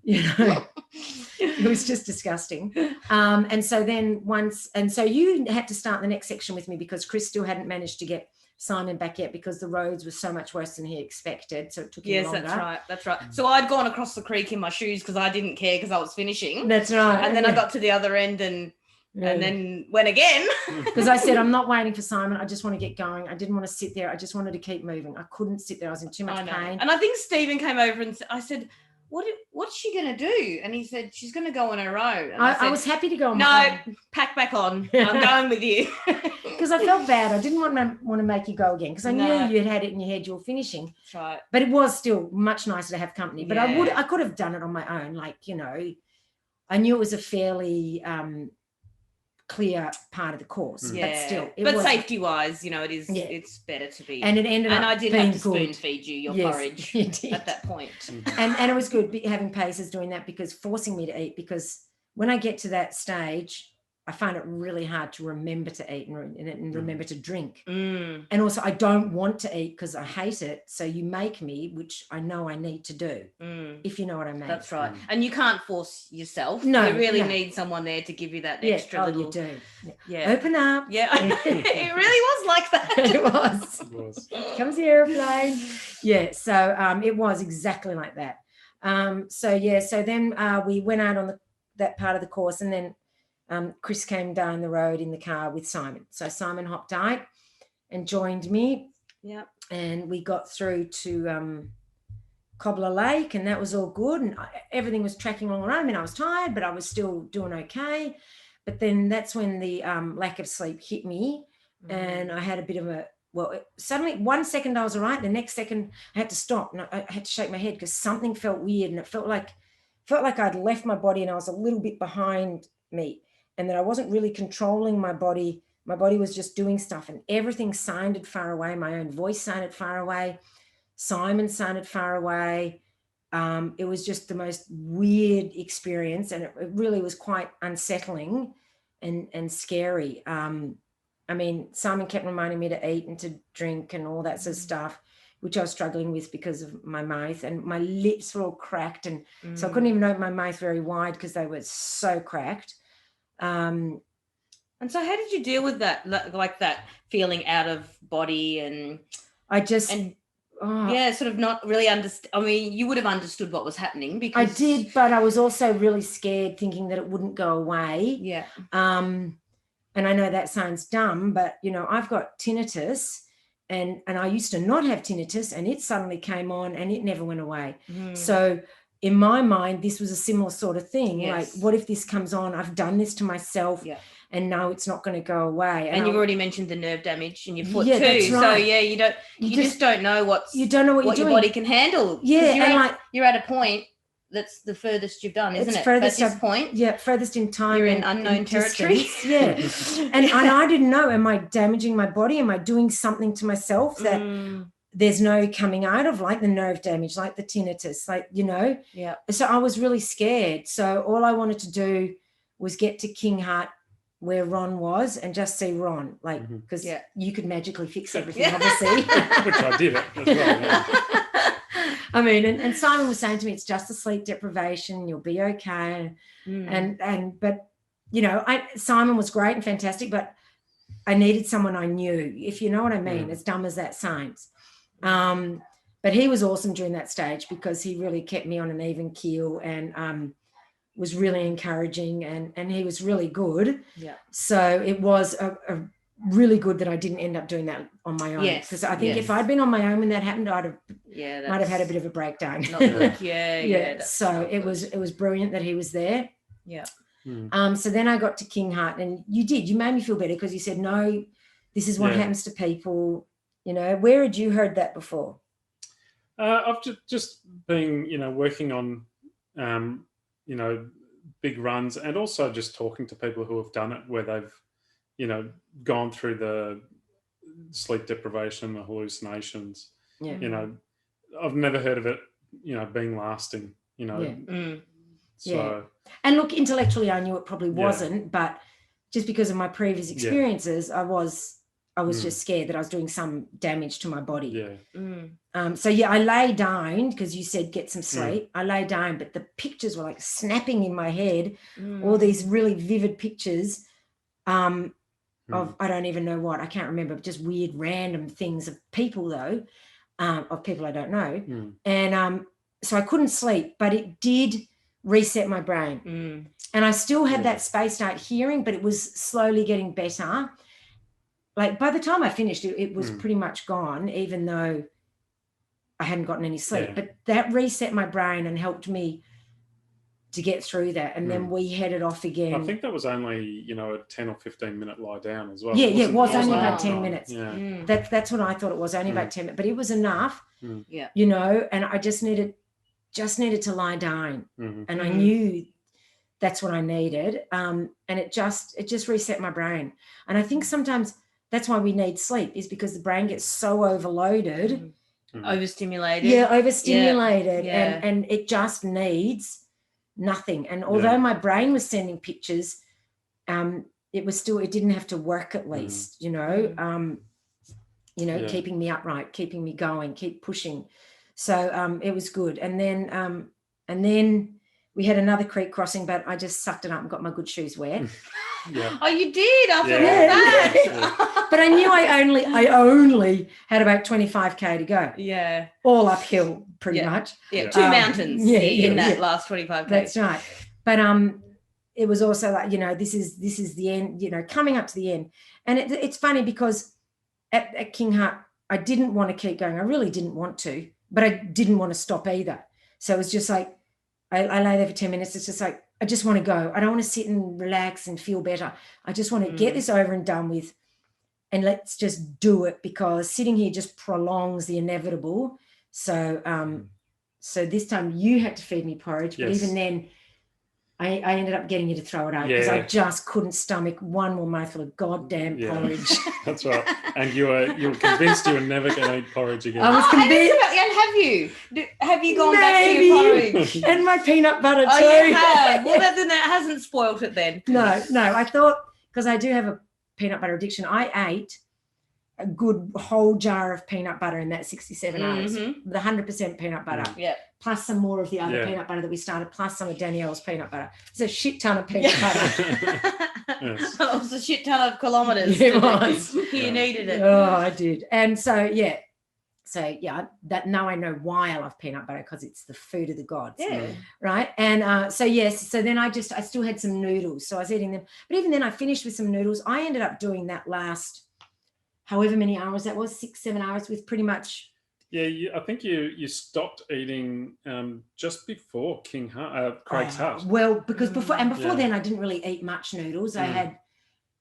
it was just disgusting. And so you had to start the next section with me because Chris still hadn't managed to get Simon back yet because the roads were so much worse than he expected, so it took him longer. That's right. So I'd gone across the creek in my shoes because I didn't care because I was finishing. That's right. And then I got to the other end and then went again. Because I said, I'm not waiting for Simon. I just want to get going. I didn't want to sit there. I just wanted to keep moving. I couldn't sit there. I was in too much pain. And I think Stephen came over and I said, what's she going to do? And he said, she's going to go on her own. And I was happy to go on my own. No, pack back on. I'm going with you. Because I felt bad. I didn't want to make you go again because I knew you had it in your head you were finishing. That's right. But it was still much nicer to have company. But I could have done it on my own. Like, I knew it was a fairly clear part of the course, but still, safety wise, it is. It's better to be. And it ended up. And I did being have to spoon good. feed you your porridge at that point. And it was good having Pacers doing that because forcing me to eat. Because when I get to that stage, I find it really hard to remember to eat and remember to drink. And also, I don't want to eat because I hate it. So you make me, which I know I need to do, if you know what I mean. That's right. And you can't force yourself. No, you really need someone there to give you that extra little. You do. Yeah. Open up. Yeah. It really was like that. It was. Comes the airplane. Yeah. So it was exactly like that. So then we went out on that part of the course, and then Chris came down the road in the car with Simon. So Simon hopped out and joined me. Yeah. And we got through to Cobbler Lake, and that was all good. And everything was tracking along. I mean, I was tired, but I was still doing okay. But then that's when the lack of sleep hit me, and I had a bit of suddenly 1 second I was all right. The next second I had to stop, and I had to shake my head because something felt weird, and it felt like I'd left my body and I was a little bit behind me. And that I wasn't really controlling my body. My body was just doing stuff, and everything sounded far away. My own voice sounded far away. Simon sounded far away. It was just the most weird experience, and it really was quite unsettling and scary. I mean, Simon kept reminding me to eat and to drink and all that sort of stuff, which I was struggling with because of my mouth, and my lips were all cracked. And so I couldn't even open my mouth very wide because they were so cracked. And so how did you deal with that, like that feeling out of body? And I just sort of not really understand. I mean, you would have understood what was happening because I did, but I was also really scared, thinking that it wouldn't go away. And I know that sounds dumb, but I've got tinnitus, and I used to not have tinnitus, and it suddenly came on and it never went away. So in my mind, this was a similar sort of thing. Yes. Like, what if this comes on? I've done this to myself, and now it's not going to go away. And you've already mentioned the nerve damage in your foot too. That's right. So you just don't know what your body can handle. Yeah, you're at a point that's the furthest you've done, isn't it? Furthest at this point. Yeah, furthest in time. You're in unknown territory. Yeah, and I didn't know. Am I damaging my body? Am I doing something to myself that? There's no coming out of, like the nerve damage, like the tinnitus, Yeah. So I was really scared. So all I wanted to do was get to King Hut where Ron was and just see Ron, like, because you could magically fix everything, obviously. Which I did it as well. Yeah. I mean, and Simon was saying to me, it's just a sleep deprivation, you'll be okay. But Simon was great and fantastic, but I needed someone I knew, if you know what I mean, as dumb as that sounds. But he was awesome during that stage because he really kept me on an even keel and was really encouraging and he was really good. Yeah. So it was a really good that I didn't end up doing that on my own. Yes. Because I think if I'd been on my own when that happened, might have had a bit of a breakdown. Not good. Yeah. So it was brilliant that he was there. Yeah. So then I got to King Hut and you made me feel better because you said, no, this is what happens to people. You know, where had you heard that before? I've just been, working on, big runs and also just talking to people who have done it where they've, gone through the sleep deprivation, the hallucinations. Yeah. I've never heard of it, being lasting, So. And look, intellectually, I knew it probably wasn't, but just because of my previous experiences, I was just scared that I was doing some damage to my body. Yeah. So I lay down because you said get some sleep. I lay down, but the pictures were like snapping in my head, all these really vivid pictures of I don't even know what, I can't remember, just weird random things of people though, of people I don't know. And so I couldn't sleep, but it did reset my brain. And I still had that spaced out hearing, but it was slowly getting better. Like by the time I finished, it was pretty much gone, even though I hadn't gotten any sleep. But that reset my brain and helped me to get through that. And then we headed off again. I think that was only, a 10 or 15 minute lie down as well. Yeah, it was only about 10 minutes. Yeah. That's what I thought it was, only about 10 minutes. But it was enough, and I just needed to lie down. And I knew that's what I needed. And it just reset my brain. And I think sometimes that's why we need sleep, is because the brain gets so overloaded. Overstimulated. Yeah, overstimulated. Yeah. And it just needs nothing. And although my brain was sending pictures, it didn't have to work at least, keeping me upright, keeping me going, keep pushing. So it was good. And then we had another creek crossing, but I just sucked it up and got my good shoes wet. Oh, you did after all that. But I knew I only had about 25k to go. Yeah. All uphill pretty much. Yeah, two mountains in that last 25k. That's right. But it was also like, this is the end, coming up to the end. And it's funny because at King Hut, I didn't want to keep going. I really didn't want to, but I didn't want to stop either. So it was just like, I lay there for 10 minutes. It's just like, I just want to go. I don't want to sit and relax and feel better. I just want to get this over and done with, and let's just do it, because sitting here just prolongs the inevitable. So so this time you had to feed me porridge, but even then I ended up getting you to throw it out because I just couldn't stomach one more mouthful of goddamn porridge. That's right. And you were convinced you were never going to eat porridge again. I was convinced. And have you gone back to your porridge? And my peanut butter too. Oh, you have? Well, then that hasn't spoilt it then. No. I thought, because I do have a peanut butter addiction, I ate a good whole jar of peanut butter in that 67 hours, the 100% peanut butter, plus some more of the other peanut butter that we started, plus some of Danielle's peanut butter. It's a shit ton of peanut butter. It was a shit ton of kilometres. It was. You needed it. Oh, I did. And so that now I know why I love peanut butter, because it's the food of the gods. Yeah. Right. And so then I still had some noodles, so I was eating them. But even then I finished with some noodles. I ended up doing that last however many hours that was, 6-7 hours, with pretty much. I think you stopped eating just before Craig's Hut. Well, because before then I didn't really eat much noodles. I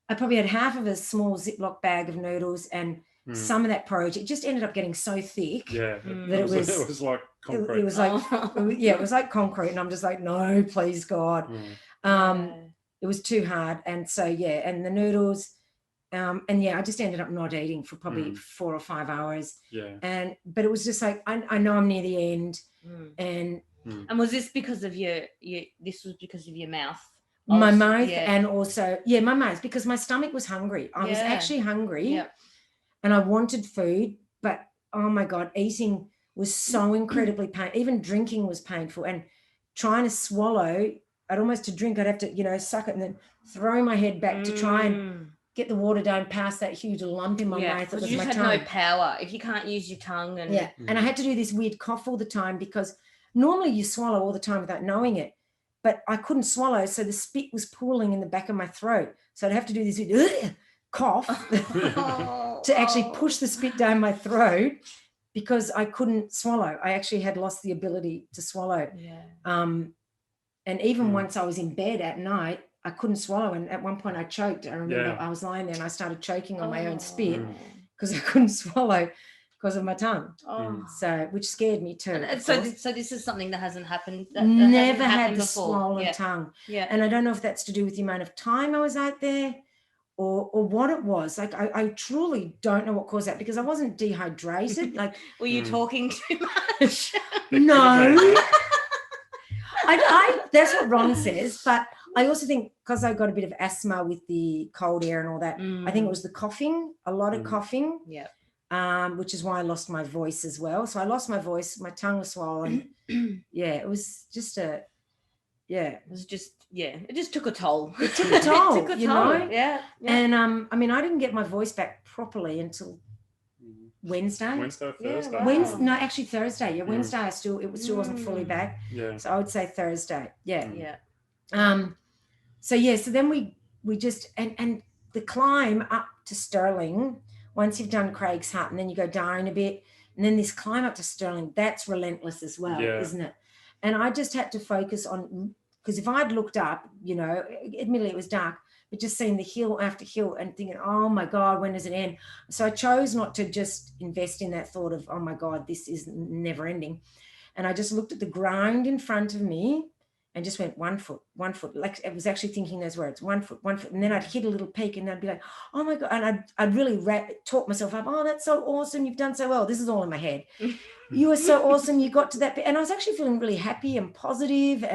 probably had half of a small Ziploc bag of noodles and some of that porridge. It just ended up getting so thick that it was like concrete. It was like it was like concrete, and I'm just like, no, please God. It was too hard. And so and the noodles. I just ended up not eating for probably 4 or 5 hours. But it was just like, I know I'm near the end. And was this because of your mouth? My mouth, and also my mouth, because my stomach was hungry. I was actually hungry, and I wanted food, but oh my God, eating was so incredibly painful. Even drinking was painful, and trying to swallow, to drink, I'd have to suck it and then throw my head back to try and get the water down past that huge lump in my mouth. It was you my just tongue. had no power if you can't use your tongue. And and I had to do this weird cough all the time because normally you swallow all the time without knowing it, but I couldn't swallow, so the spit was pooling in the back of my throat. So I'd have to do this cough to actually push the spit down my throat because I couldn't swallow. I actually had lost the ability to swallow. And even once I was in bed at night, I couldn't swallow. And at one point I choked. I remember I was lying there and I started choking on my own spit because I couldn't swallow because of my tongue. So, which scared me too. And so this is something that hasn't happened. Never had the before. swollen tongue. And I don't know if that's to do with the amount of time I was out there or what it was. Like, I truly don't know what caused that because I wasn't dehydrated. Like, were you talking too much? No. That's what Ron says, but I also think because I got a bit of asthma with the cold air and all that, I think it was the coughing, a lot of coughing, which is why I lost my voice as well. So I lost my voice, my tongue was swollen. It was just it just took a toll. It took a toll, it took a you toll. know? Yeah. And I mean, I didn't get my voice back properly until Wednesday. Wednesday or Thursday? Wow. Wednesday, no, actually Thursday. Yeah, Wednesday it still wasn't fully back. Yeah. So I would say Thursday. Yeah. Yeah. So then we just and the climb up to Stirling, once you've done Craig's Hut and then you go down a bit, and then this climb up to Stirling, that's relentless as well, isn't it? And I just had to focus on, because if I'd looked up, you know, admittedly it was dark, but just seeing the hill after hill and thinking, oh my God, when does it end? So I chose not to just invest in that thought of, oh my God, this is never ending. And I just looked at the ground in front of me and just went 1 foot, 1 foot. Like I was actually thinking those words, 1 foot, 1 foot. And then I'd hit a little peak and I'd be like, oh my God. And I'd really talk myself up. Oh, that's so awesome. You've done so well. This is all in my head. You were so awesome. You got to that. And I was actually feeling really happy and positive.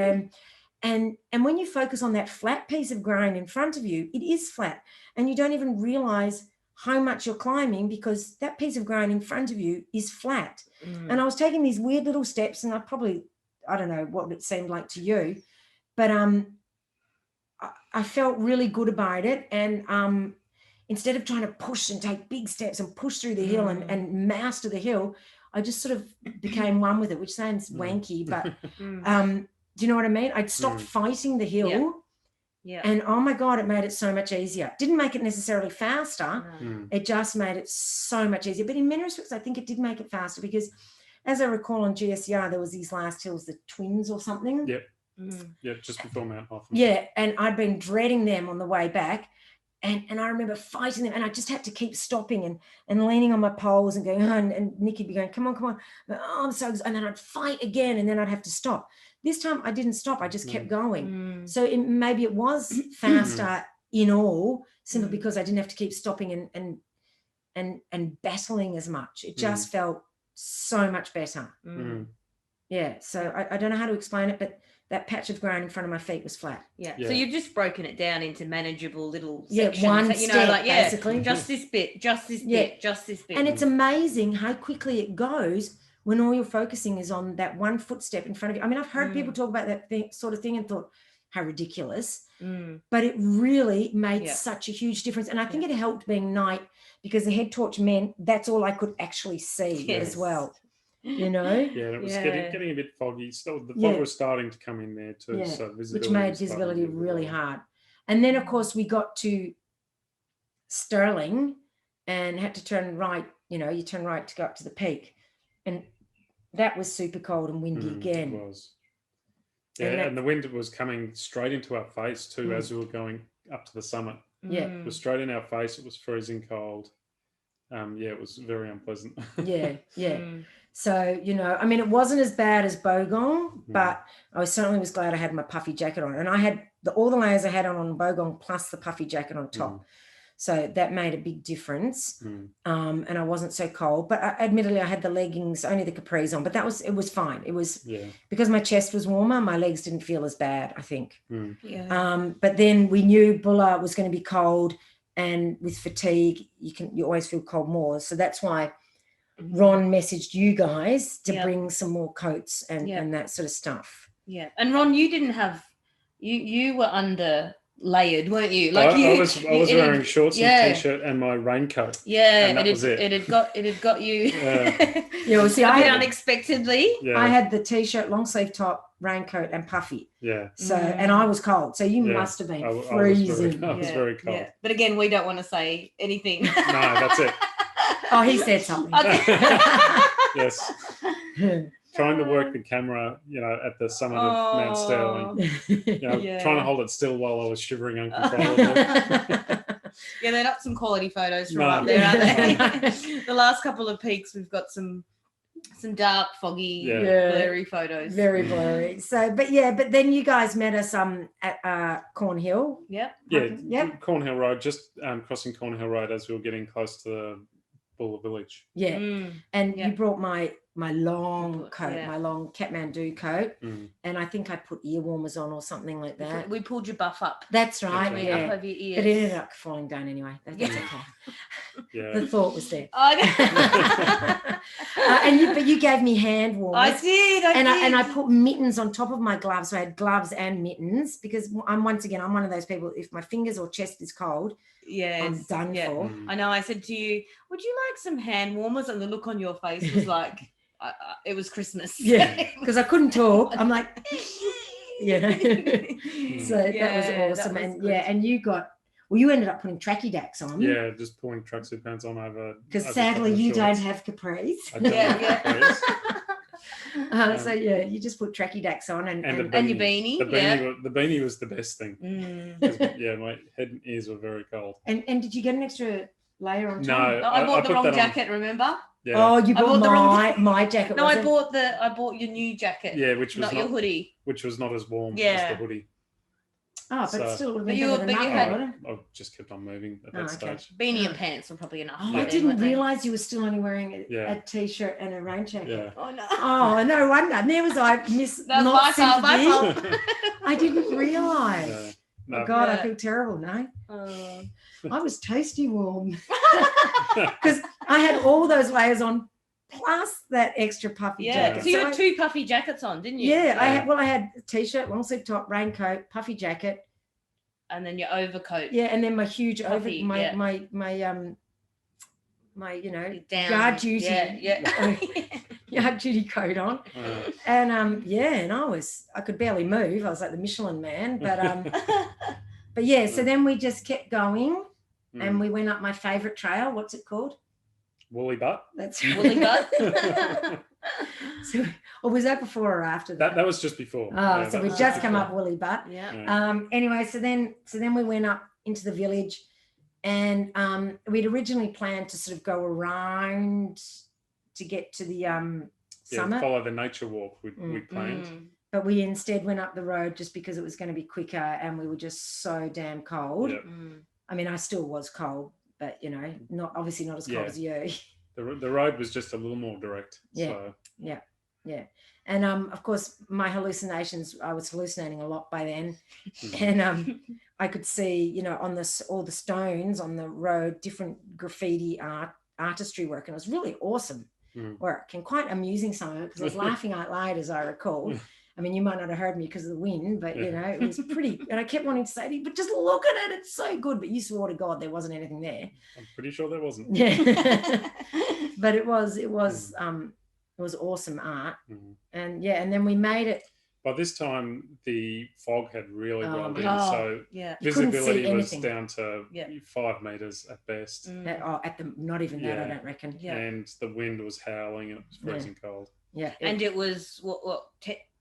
And when you focus on that flat piece of ground in front of you, it is flat. And you don't even realize how much you're climbing because that piece of ground in front of you is flat. And I was taking these weird little steps and I don't know what it seemed like to you, but I felt really good about it. And instead of trying to push and take big steps and push through the hill and master the hill, I just sort of became one with it, which sounds wanky, but do you know what I mean? I'd stopped fighting the hill. Yeah. And oh my God, it made it so much easier. Didn't make it necessarily faster. It just made it so much easier. But in many respects, I think it did make it faster because as I recall on GSER, there was these last hills, the Twins or something. Yep. Yeah, just before Mount Hoffman. Yeah. And I'd been dreading them on the way back. And I remember fighting them and I just had to keep stopping and leaning on my poles and going, and Nikki'd be going, come on. Oh, I'm so excited. And then I'd fight again and then I'd have to stop. This time I didn't stop. I just kept going. So maybe it was faster in all, simply because I didn't have to keep stopping and battling as much. It just felt so much better. Yeah. So I don't know how to explain it, but that patch of ground in front of my feet was flat. Yeah. So you've just broken it down into manageable little sections. One step, basically. Just this bit, just this bit, just this bit. And it's amazing how quickly it goes when all you're focusing is on that 1 footstep in front of you. I mean, I've heard people talk about that sort of thing and thought, how ridiculous. But it really made such a huge difference. And I think it helped being night because the head torch meant that's all I could actually see as well. You know? Yeah, it was getting a bit foggy. So the fog was starting to come in there too. So visibility, which made visibility really hard. And then, of course, we got to Stirling and had to turn right. You know, you turn right to go up to the peak. And that was super cold and windy again. It was. Yeah, and the wind was coming straight into our face too as we were going up to the summit. Yeah. It was straight in our face. It was freezing cold. It was very unpleasant. Yeah. So, you know, I mean, it wasn't as bad as Bogong, but I certainly was glad I had my puffy jacket on. And I had all the layers I had on Bogong plus the puffy jacket on top. So that made a big difference. And I wasn't so cold. But admittedly, I had the leggings, only the capris on. But it was fine. It was because my chest was warmer, my legs didn't feel as bad, I think. But then we knew Bulla was going to be cold. And with fatigue, you always feel cold more. So that's why Ron messaged you guys to bring some more coats and that sort of stuff. Yeah. And Ron, you didn't have, you were under layered, weren't you? I was wearing shorts and t-shirt and my raincoat. Yeah, and that was it. It had got you. Well, see, I unexpectedly. Yeah. I had the t-shirt, long sleeve top, raincoat, and puffy. Yeah. So, and I was cold. So you must have been freezing. I was very cold. Yeah. But again, we don't want to say anything. No, that's it. Oh, he said something. Yes. Trying to work the camera, at the summit of Mount Sterling, trying to hold it still while I was shivering uncontrollably. Yeah, they're not some quality photos from up there, are they? The last couple of peaks, we've got some dark, foggy, blurry photos. Very blurry. So, but then you guys met us at Cornhill. Yep. Yeah, Cornhill Road, just crossing Cornhill Road as we were getting close to the Bulla Village. Yeah. And you brought my long coat, my long Kathmandu coat, and I think I put ear warmers on or something like that. We pulled your buff up. That's right, up over your ears. But it ended up falling down anyway. That's okay. Yeah. The thought was there. I but you gave me hand warmers. I did. And I put mittens on top of my gloves, so I had gloves and mittens because I'm one of those people. If my fingers or chest is cold, I'm done for. I know. I said to you, "Would you like some hand warmers?" And the look on your face was like. It was Christmas. Yeah, because I couldn't talk. I'm like, so that was awesome. And you ended up putting tracky dacks on. Yeah, just pulling tracksuit pants on over. Because sadly you don't have capris. I don't have capris. You just put tracky dacks on and your beanie. The beanie was the best thing. My head and ears were very cold. And did you get an extra layer on top? No, I bought the wrong jacket. Remember? Yeah. Oh, you bought my jacket. No, I bought your new jacket. Yeah, which was not your hoodie, which was not as warm as the hoodie. Oh, but still would have been better than that. I just kept on moving at that stage. Beanie and pants were probably enough. Oh, I didn't realise you were still only wearing a t-shirt and a rain jacket. Yeah. Oh no. Oh, no wonder. And there was I my fault. I didn't realise. No. Oh God, I feel terrible. No. I was toasty warm because I had all those layers on plus that extra puffy jacket. So you had two puffy jackets on, didn't you? Yeah, I had a t-shirt, long sleeve top, raincoat, puffy jacket, and then your overcoat. Yeah, and then my huge puffy, my yard duty yard duty coat on. And and I could barely move. I was like the Michelin man, but yeah, so then we just kept going and we went up my favorite trail. What's it called? Woolly Butt. That's right. Woolly Butt. So, or was that before or after that? That was just before. Oh, so we just come up Woolly Butt. Yeah. Anyway, so then we went up into the village, and we'd originally planned to sort of go around to get to the summit. Follow the nature walk we planned. But we instead went up the road just because it was going to be quicker, and we were just so damn cold. Yep. I mean, I still was cold, but not as cold as you. The road was just a little more direct. Yeah. So. Yeah. And of course, my hallucinations, I was hallucinating a lot by then. And I could see, on all the stones on the road, different graffiti artistry work. And it was really awesome work and quite amusing, some of it, because I was laughing out loud, as I recall. I mean, you might not have heard me because of the wind, but it was pretty. And I kept wanting to say to you, but just look at it, it's so good. But you swore to God there wasn't anything there. I'm pretty sure there wasn't. Yeah, but it was awesome art, and then we made it. By this time, the fog had really rolled in, so yeah. visibility was down to 5 meters at best. Not even that, I don't reckon. Yeah. And the wind was howling and it was freezing cold. Yeah, and it was what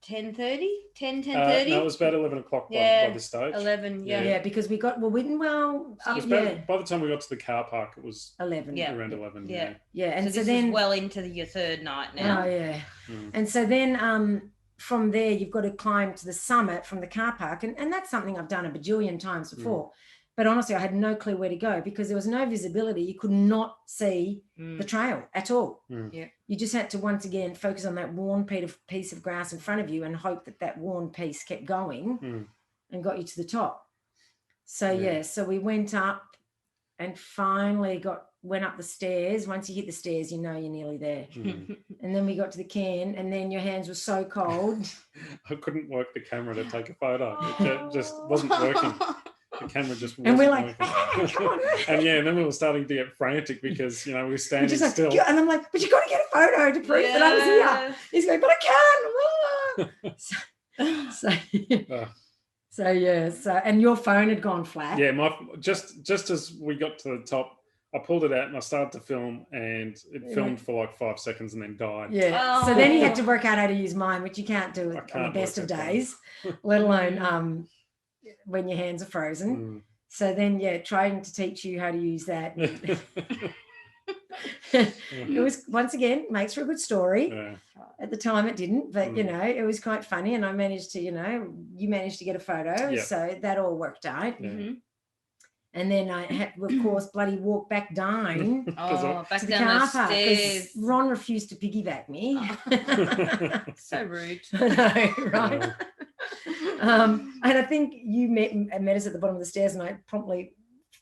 10:30? 10:30? No, it was about 11 o'clock by this stage. 11, yeah, because we got by the time we got to the car park, it was 11. Yeah, around 11. Yeah, and so then well into your third night now. Oh yeah, and so then from there you've got to climb to the summit from the car park, and that's something I've done a bajillion times before. But honestly, I had no clue where to go because there was no visibility. You could not see the trail at all. Yeah. You just had to, once again, focus on that worn piece of grass in front of you and hope that worn piece kept going and got you to the top. So, so we went up and finally went up the stairs. Once you hit the stairs, you're nearly there. And then we got to the cairn, and then your hands were so cold. I couldn't work the camera to take a photo. It just wasn't working. the camera just wasn't and we're like, working. come on. And then we were starting to get frantic because, we were standing like, still. and I'm like, but you got to get a photo to prove that I was here. He's going, but I can't. So and your phone had gone flat. Yeah, just as we got to the top, I pulled it out and I started to film, and it filmed for like 5 seconds and then died. Yeah. So then he had to work out how to use mine, which you can't do on the best of days, let alone when your hands are frozen. So then, trying to teach you how to use that. It was, once again, makes for a good story. Yeah. At the time it didn't, but it was quite funny, and I managed to, you managed to get a photo, so that all worked out. And then I had, of course, bloody walk back down back to the down car park stairs. because Ron refused to piggyback me. So rude. I know, right? And I think you met us at the bottom of the stairs, and I promptly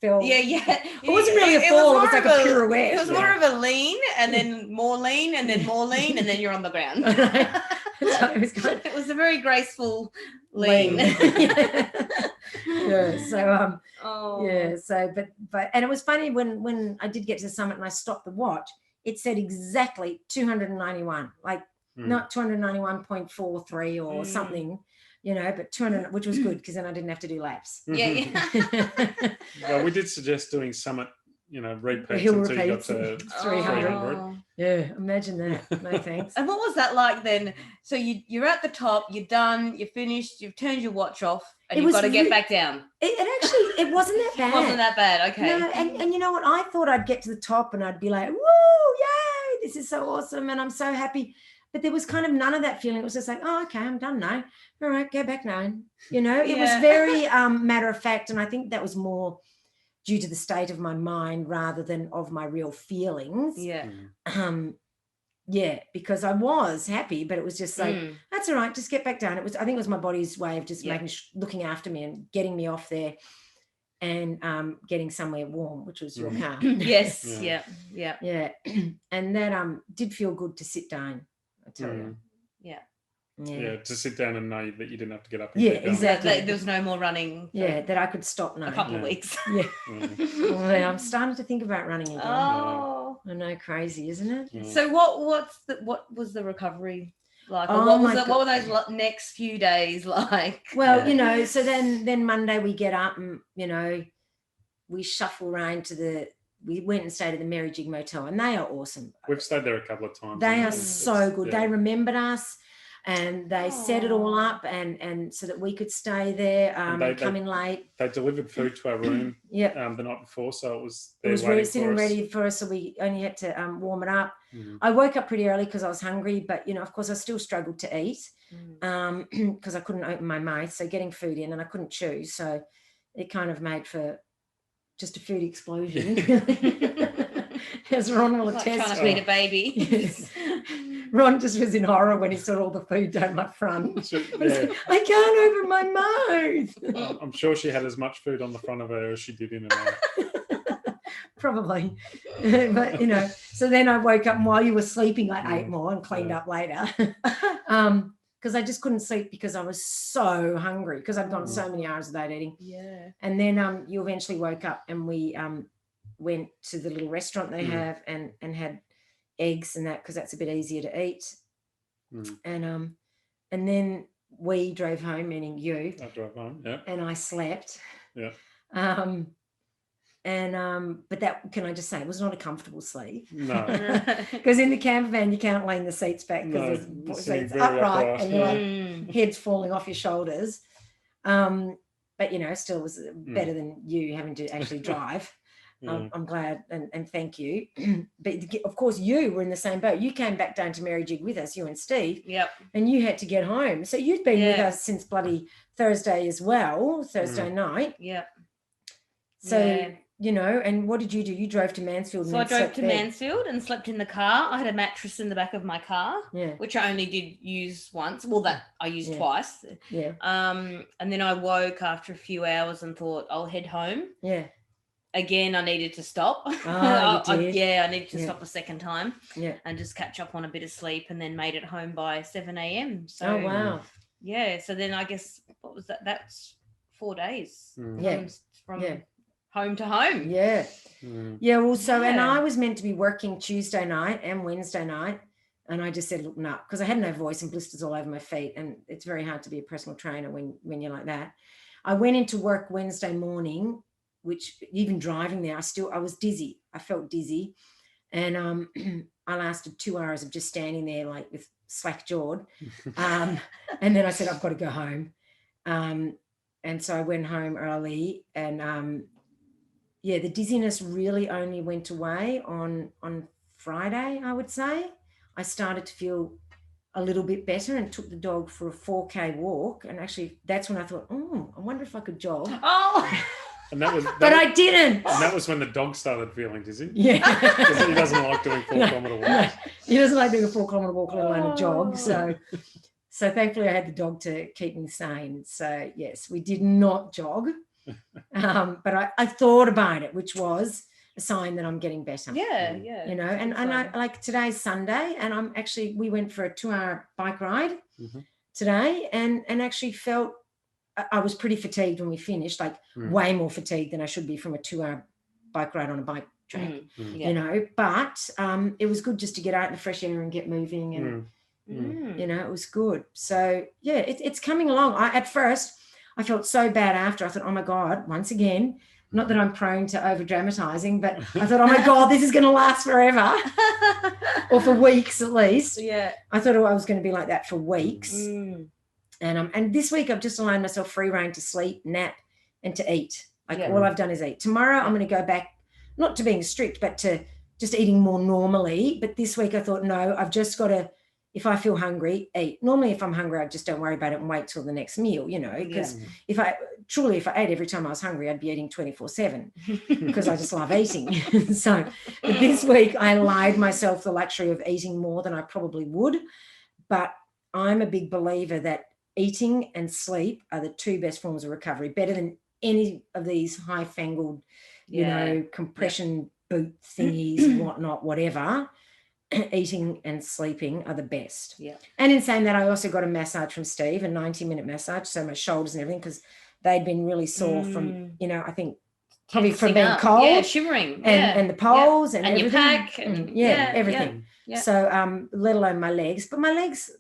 fell. Yeah. It wasn't really a fall. It was like a pirouette. It was more of a lean, and then more lean, and then more lean, and then you're on the ground. So it was a very graceful lean. But and it was funny when I did get to the summit and I stopped the watch, it said exactly 291, like not 291.43 or something, but 200, which was good because then I didn't have to do laps. Yeah. Well, we did suggest doing summit, repeats hill until repeats you got to 300. Yeah, imagine that. No thanks. And what was that like then? So you're at the top, you're done, you're finished, you've turned your watch off, and you've got to get back down. It wasn't that bad. It wasn't that bad, okay. No, and you know what? I thought I'd get to the top and I'd be like, woo, yay, this is so awesome, and I'm so happy. But there was kind of none of that feeling. It was just like, oh, okay, I'm done now. All right, go back now. It was very matter of fact, and I think that was more due to the state of my mind rather than of my real feelings. Yeah. Because I was happy, but it was just like, that's all right, just get back down. I think it was my body's way of just looking after me and getting me off there and getting somewhere warm, which was your car. Yes. Yeah. And that did feel good to sit down, I tell you. Yeah, to sit down and know that you didn't have to get up. And exactly. There was no more running. That I could stop now. A couple of weeks. Well, I'm starting to think about running again. Oh, I know, crazy, isn't it? Yeah. So what was the recovery like? Or what were those next few days like? Well, so then Monday we get up and we shuffle around we went and stayed at the Merry Jig Motel, and they are awesome. We've stayed there a couple of times. They are so good. They remembered us. And they set it all up and so that we could stay there and come in late. They delivered food to our room the night before, so it was sitting ready for us, so we only had to warm it up. I woke up pretty early because I was hungry, but of course I still struggled to eat because I couldn't open my mouth, so getting food in, and I couldn't chew, so it kind of made for just a food explosion. As Ron will attest. Trying to feed a baby. Yes. Ron just was in horror when he saw all the food down my front. I can't open my mouth. I'm sure she had as much food on the front of her as she did in and out. Probably. But, so then I woke up, and while you were sleeping, I ate more and cleaned up later. Because I just couldn't sleep because I was so hungry because I'd gone so many hours without eating. Yeah. And then you eventually woke up and we went to the little restaurant they have and had eggs and that because that's a bit easier to eat. And then we drove home, meaning you. I drove home, and I slept. But that, can I just say, it was not a comfortable sleep. No. Because in the camper van you can't lean the seats back because the seats upright and your head's falling off your shoulders. But still was better than you having to actually drive. I'm glad and thank you. But of course you were in the same boat. You came back down to Merry Jig with us, you and Steve. Yep. And you had to get home. So you'd been with us since bloody Thursday as well, Thursday night. Yep. So, and what did you do? You drove to Mansfield. So I drove to Mansfield and slept in the car. I had a mattress in the back of my car, which I only did use once. Well, that I used twice. Yeah. And then I woke after a few hours and thought I'll head home. Yeah. Again, I needed to stop. Oh, you did? I needed to stop a second time and just catch up on a bit of sleep, and then made it home by 7 a.m. So, oh, wow. Yeah. So then I guess, what was that? That's 4 days from home to home. Yeah. Yeah, also, and I was meant to be working Tuesday night and Wednesday night, and I just said, look, no, because I had no voice and blisters all over my feet, and it's very hard to be a personal trainer when you're like that. I went into work Wednesday morning, which even driving there, I was dizzy. I felt dizzy, and I lasted 2 hours of just standing there like with slack-jawed, and then I said, I've got to go home, and so I went home early, and the dizziness really only went away on Friday, I would say. I started to feel a little bit better and took the dog for a 4K walk. And actually, that's when I thought, I wonder if I could jog. Oh, and but I didn't. And that was when the dog started feeling dizzy. Yeah. Because he doesn't like doing 4-kilometre walks. No, he doesn't like doing a 4-kilometre walk, let alone a jog. So thankfully, I had the dog to keep me sane. So, yes, we did not jog. But I thought about it, which was a sign that I'm getting better. Yeah. You know, and I like today's Sunday, and we went for a 2-hour bike ride today, and actually felt I was pretty fatigued when we finished, like way more fatigued than I should be from a 2-hour bike ride on a bike track, you know, but it was good just to get out in the fresh air and get moving, and you know, it was good. So yeah, it's coming along. At first I felt so bad after. I thought, oh my God, once again, not that I'm prone to over dramatizing, but I thought, oh my God, this is going to last forever or for weeks at least. Yeah. I thought I was going to be like that for weeks. And this week I've just allowed myself free rein to sleep, nap, and to eat. Like all I've done is eat. Tomorrow I'm going to go back, not to being strict, but to just eating more normally. But this week I thought, no, I've just got to, if I feel hungry, eat. Normally, if I'm hungry, I just don't worry about it and wait till the next meal, you know, because if I ate every time I was hungry, I'd be eating 24/7 because I just love eating. So this week I allowed myself the luxury of eating more than I probably would. But I'm a big believer that eating and sleep are the two best forms of recovery, better than any of these high-fangled, you know, compression boot thingies, whatnot, whatever. Eating and sleeping are the best. Yeah. And in saying that, I also got a massage from Steve, a 90-minute massage, so my shoulders and everything, because they'd been really sore from, you know, I think probably from being cold, shivering, and the poles and everything. your pack, and everything. Yeah. So let alone my legs, but my legs,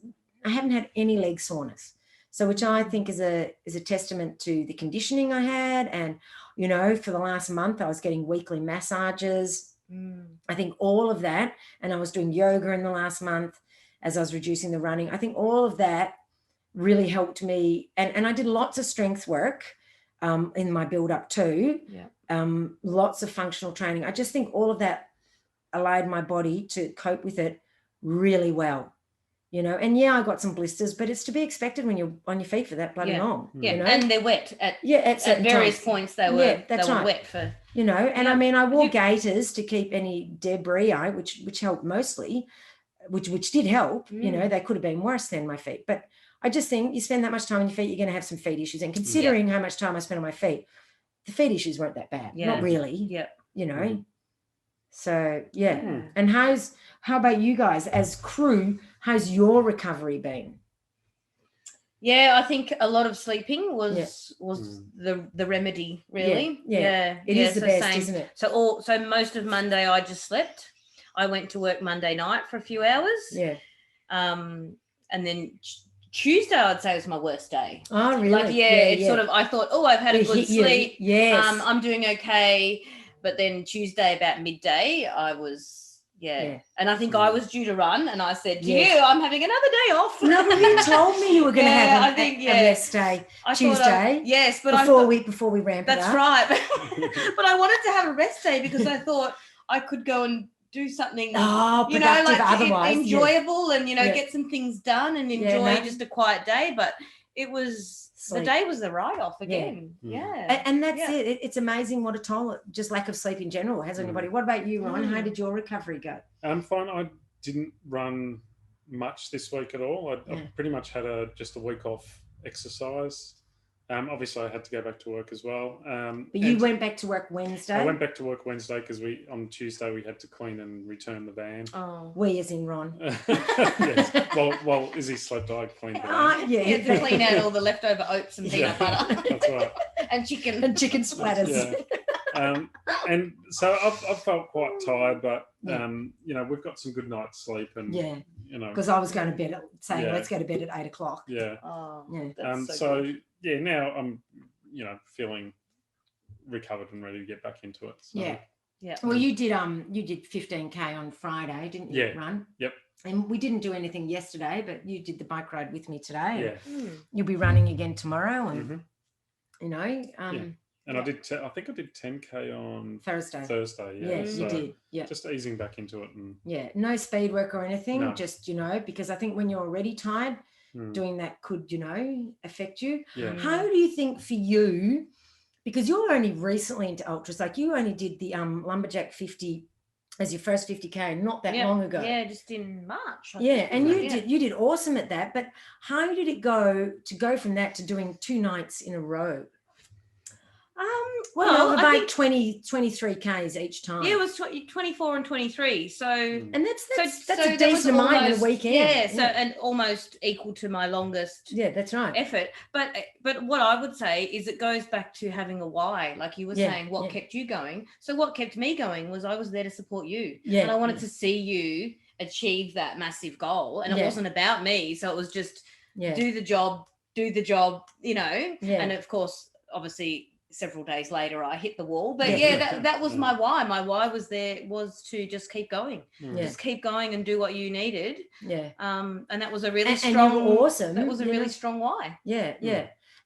I haven't had any leg soreness. So which I think is a testament to the conditioning I had, and you know, for the last month I was getting weekly massages. I think all of that, and I was doing yoga in the last month as I was reducing the running. I think all of that really helped me, and I did lots of strength work in my build up too. Lots of functional training. I just think all of that allowed my body to cope with it really well, you know. And I got some blisters, but it's to be expected when you're on your feet for that bloody long. You know? And they're wet at various points. They were wet for, you know. And I mean, I wore gaiters to keep any debris out, which helped mostly, which did help. You know, they could have been worse than my feet, but I just think you spend that much time on your feet, you're going to have some feet issues. And considering how much time I spent on my feet, the feet issues weren't that bad. Not really. You know. So and how about you guys as crew? How's your recovery been? Yeah, I think a lot of sleeping was the remedy, really. It is the best, isn't it? So most of Monday I just slept. I went to work Monday night for a few hours. And then Tuesday I'd say was my worst day. Oh, really? Like sort of, I thought, I've had a good sleep. I'm doing okay. But then Tuesday about midday I was and I think I was due to run, and I said to you, I'm having another day off. No, but you told me you were going to have a rest day Tuesday. Before we ramp it up. That's right. But I wanted to have a rest day because I thought I could go and do something, you know, like enjoyable and, you know, get some things done and enjoy just a quiet day. But it was... Sleep. The day was the write-off again. And that's it. It's amazing what a toll just lack of sleep in general has on your body. What about you, Ron? How did your recovery go? I'm fine. I didn't run much this week at all. I pretty much had just a week off exercise. Obviously, I had to go back to work as well. But you went back to work Wednesday? I went back to work Wednesday because on Tuesday we had to clean and return the van. Oh, we as in Ron. Yes. Well, Izzy slept, I cleaned the van. You had to clean out all the leftover oats and peanut butter. That's right. and chicken splatters. Yeah. And so I've felt quite tired, but you know, we've got some good night's sleep, and you know, because I was going to bed let's go to bed at 8 o'clock. Yeah. Oh, yeah. So yeah, now I'm, you know, feeling recovered and ready to get back into it. So. Yeah. Well, you did 15K on Friday, didn't you? Run. Yep. And we didn't do anything yesterday, but you did the bike ride with me today. Yeah. You'll be running again tomorrow, and you know. And I think I did 10K on Thursday. Yeah, so you did. Yeah. Just easing back into it, and no speed work or anything. No. Just, you know, because I think when you're already tired, doing that could, you know, affect you. Yeah. How do you think for you? Because you're only recently into ultras, like you only did the Lumberjack 50 as your first 50K not that long ago. Yeah, just in March. And you did awesome at that. But how did it go from that to doing 2 nights in a row? Well, about I think 23 Ks each time. Yeah, it was 24 and 23. So and that's a decent amount in a weekend. Yeah, and almost equal to my longest. Yeah, that's right. Effort. But what I would say is it goes back to having a why. Like you were saying, what kept you going? So what kept me going was I was there to support you. Yeah. And I wanted to see you achieve that massive goal. And it wasn't about me. So it was just do the job, you know. Yeah. And of course, obviously, several days later I hit the wall, but that was my why. My why was to just keep going, just keep going and do what you needed. And that was a really strong, and you were awesome. That was a really strong why.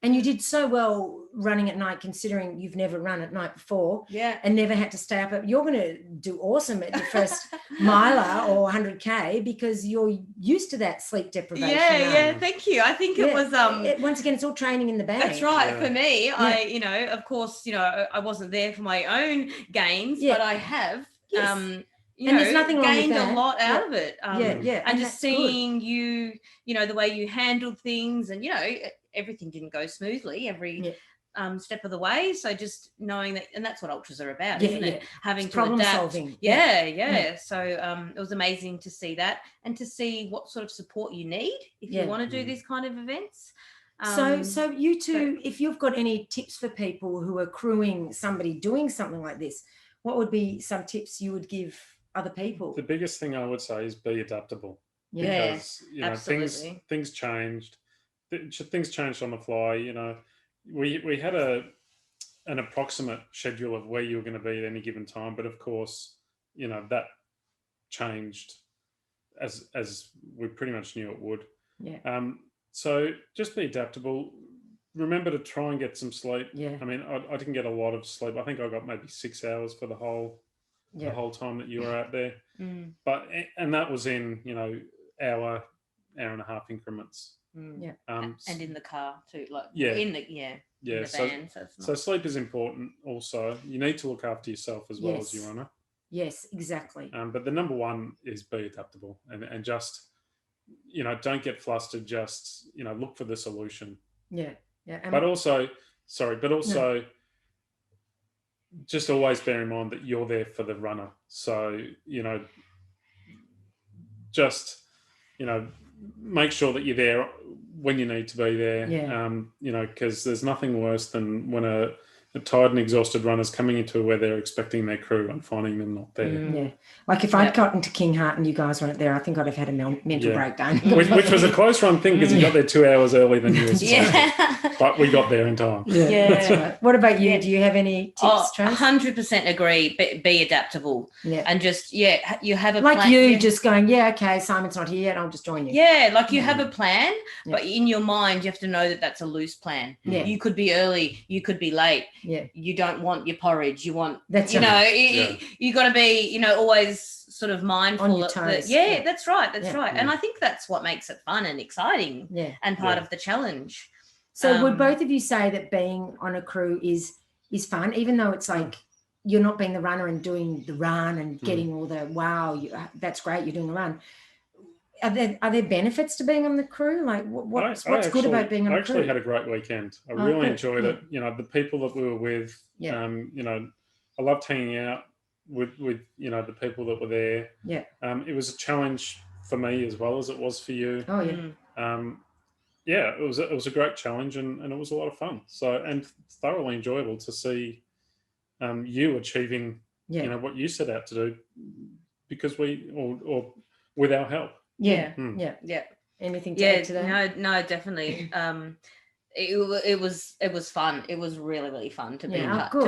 And you did so well running at night, considering you've never run at night before, and never had to stay up. You're going to do awesome at your first miler or 100K because you're used to that sleep deprivation. Thank you. I think it was once again, it's all training in the bag. That's right. For me, I, you know, of course, you know, I wasn't there for my own gains, but I have. You know, there's nothing gained wrong with a lot out of it. And just seeing you, you know, the way you handled things, and you know, everything didn't go smoothly every step of the way. So just knowing that, and that's what ultras are about, isn't it? Having it's to problem adapt. Solving. So it was amazing to see that, and to see what sort of support you need if you want to do these kind of events. So you two, if you've got any tips for people who are crewing somebody doing something like this, what would be some tips you would give other people? The biggest thing I would say is be adaptable. Because you know, things changed. Things changed on the fly. You know, we had an approximate schedule of where you were going to be at any given time, but of course, you know, that changed as we pretty much knew it would. So just be adaptable. Remember to try and get some sleep. I mean, I didn't get a lot of sleep. I think I got maybe 6 hours for the whole time that you were out there. But and that was in, you know, hour and a half increments. And in the car too, like in the van. So sleep is important. Also, you need to look after yourself as well as your runner. Yes, exactly. But the number one is be adaptable and just, you know, don't get flustered. Just, you know, look for the solution. But also, just always bear in mind that you're there for the runner. So, you know, just, you know, make sure that you're there when you need to be there. You know, because there's nothing worse than when a tired and exhausted runner's coming into where they're expecting their crew and finding them not there. Like if I'd gotten to King Heart and you guys weren't there, I think I'd have had a mental breakdown. Which was a close run thing because you got there 2 hours earlier than you were supposed to. But we got there in time. That's right. What about you? Do you have any tips, Trace? 100% agree. Be adaptable. And just, you have a like plan. You just going, okay, Simon's not here yet, I'll just join you. Like you have a plan, but in your mind, you have to know that that's a loose plan. You could be early, you could be late. You don't want your porridge. You want, you got to be, you know, always sort of mindful on your toes. That's right. And I think that's what makes it fun and exciting and part of the challenge. So would both of you say that being on a crew is fun, even though it's like you're not being the runner and doing the run and getting all the, that's great, you're doing the run. Are there benefits to being on the crew? Like what's good about being on a crew? I actually had a great weekend. I really enjoyed it. You know, the people that we were with, you know, I loved hanging out with, you know, the people that were there. It was a challenge for me as well as it was for you. yeah, it was a great challenge, and it was a lot of fun. So, and thoroughly enjoyable to see you achieving what you set out to do, because we or with our help. Yeah. Anything to add to that? No, definitely. It was fun. It was really, really fun to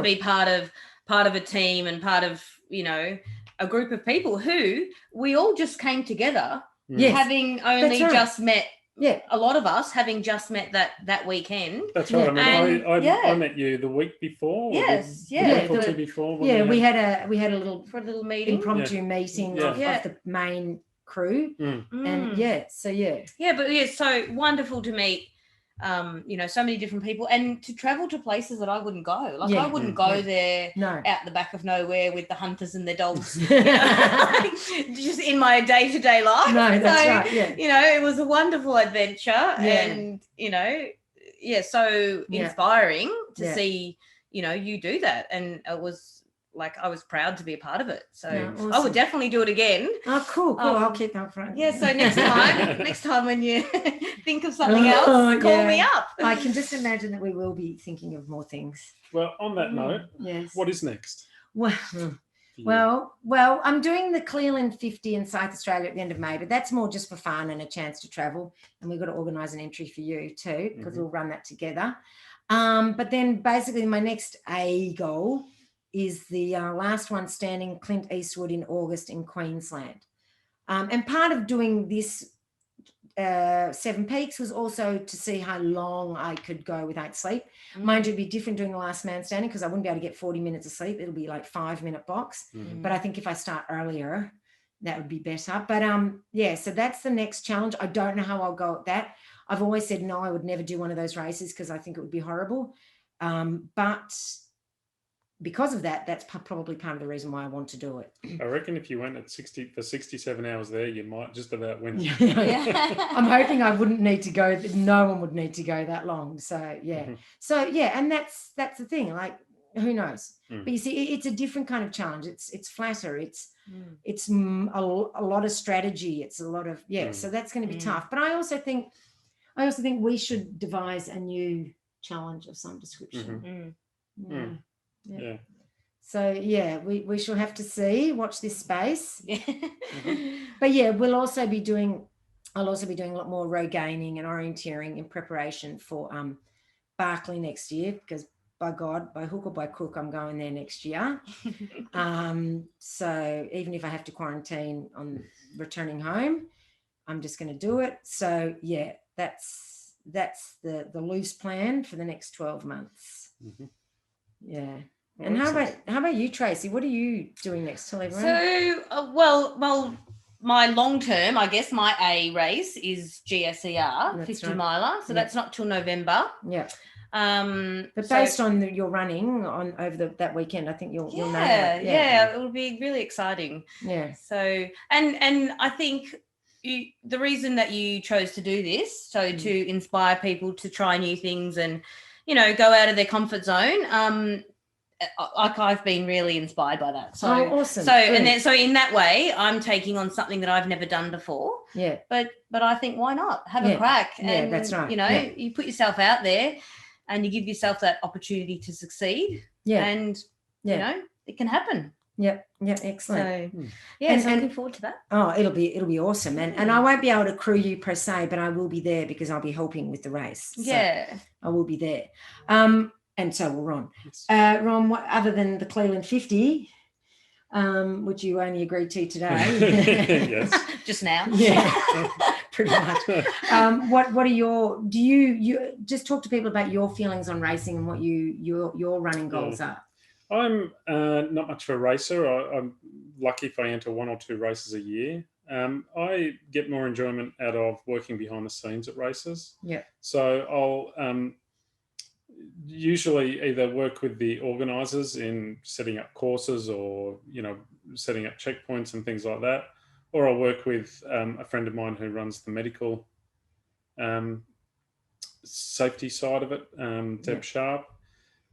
be part of a team and part of a group of people who we all just came together, having only just met. Yeah, a lot of us having just met that weekend. That's right. I met you the week before. Yes, the week or two before. We had a little meeting, impromptu meeting of the main crew, and so wonderful to meet. So many different people, and to travel to places that I wouldn't go. Like I wouldn't go there out the back of nowhere with the hunters and their dogs, just in my day-to-day life. No, that's right. Yeah. It was a wonderful adventure, and so inspiring to see you do that, and it was like I was proud to be a part of it. So awesome. I would definitely do it again. Oh, cool. I'll keep that front. Yeah, so next time when you think of something else, call me up. I can just imagine that we will be thinking of more things. Well, on that note, what is next? Well, I'm doing the Cleveland 50 in South Australia at the end of May, but that's more just for fun and a chance to travel. And we've got to organise an entry for you too, because we'll run that together. But then basically my next A goal is the last one standing, Clint Eastwood, in August in Queensland. And part of doing this 7 Peaks was also to see how long I could go without sleep. Mind you, it'd be different doing the last man standing, because I wouldn't be able to get 40 minutes of sleep. It'll be like 5-minute box. But I think if I start earlier, that would be better. But so that's the next challenge. I don't know how I'll go at that. I've always said no, I would never do one of those races because I think it would be horrible. But because of that, that's probably part of the reason why I want to do it. I reckon if you went at 67 hours there, you might just about win. I'm hoping I wouldn't need to go. No one would need to go that long. So and that's the thing. Like, who knows? But you see, it's a different kind of challenge. It's flatter. It's a lot of strategy. It's a lot of So that's going to be tough. But I also think we should devise a new challenge of some description. Yeah. So we shall have to see. Watch this space. But we'll also be doing. I'll also be doing a lot more road gaining and orienteering in preparation for Barkley next year, because by God, by hook or by crook, I'm going there next year. So even if I have to quarantine on returning home, I'm just going to do it. So that's the loose plan for the next 12 months. Yeah. And how about you, Tracey? What are you doing next? Tell everyone. So, well, my long term, I guess, my A race is GSER 50 miler. So that's not till November. Yeah. But based on your running on over that weekend, I think you'll know that. Yeah, it will be really exciting. Yeah. So and I think the reason that you chose to do this, so to inspire people to try new things and go out of their comfort zone. I've been really inspired by that. So awesome. So brilliant. So in that way, I'm taking on something that I've never done before. Yeah. But I think, why not have a crack? And that's right. You put yourself out there, and you give yourself that opportunity to succeed. Yeah. And it can happen. Yep. Yeah. Excellent. So, and looking forward to that. Oh, it'll be awesome. And I won't be able to crew you per se, but I will be there because I'll be helping with the race. So I will be there. And so will Ron. Ron, what, other than the Cleveland 50, which you only agreed to today. Yes. Just now. Yeah, pretty much. What are your, do you just talk to people about your feelings on racing and what your running goals are? I'm not much of a racer. I'm lucky if I enter 1 or 2 races a year. I get more enjoyment out of working behind the scenes at races. Yeah. So I'll usually either work with the organisers in setting up courses or, setting up checkpoints and things like that. Or I'll work with a friend of mine who runs the medical safety side of it, Deb Sharp.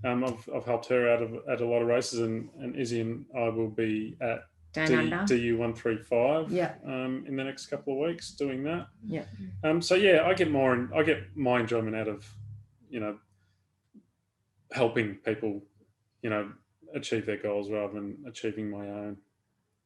I've helped her out at a lot of races, and Izzy and I will be at DU135 in the next couple of weeks doing that. So yeah, I get my enjoyment out of, you know, helping people, you know, achieve their goals rather than achieving my own,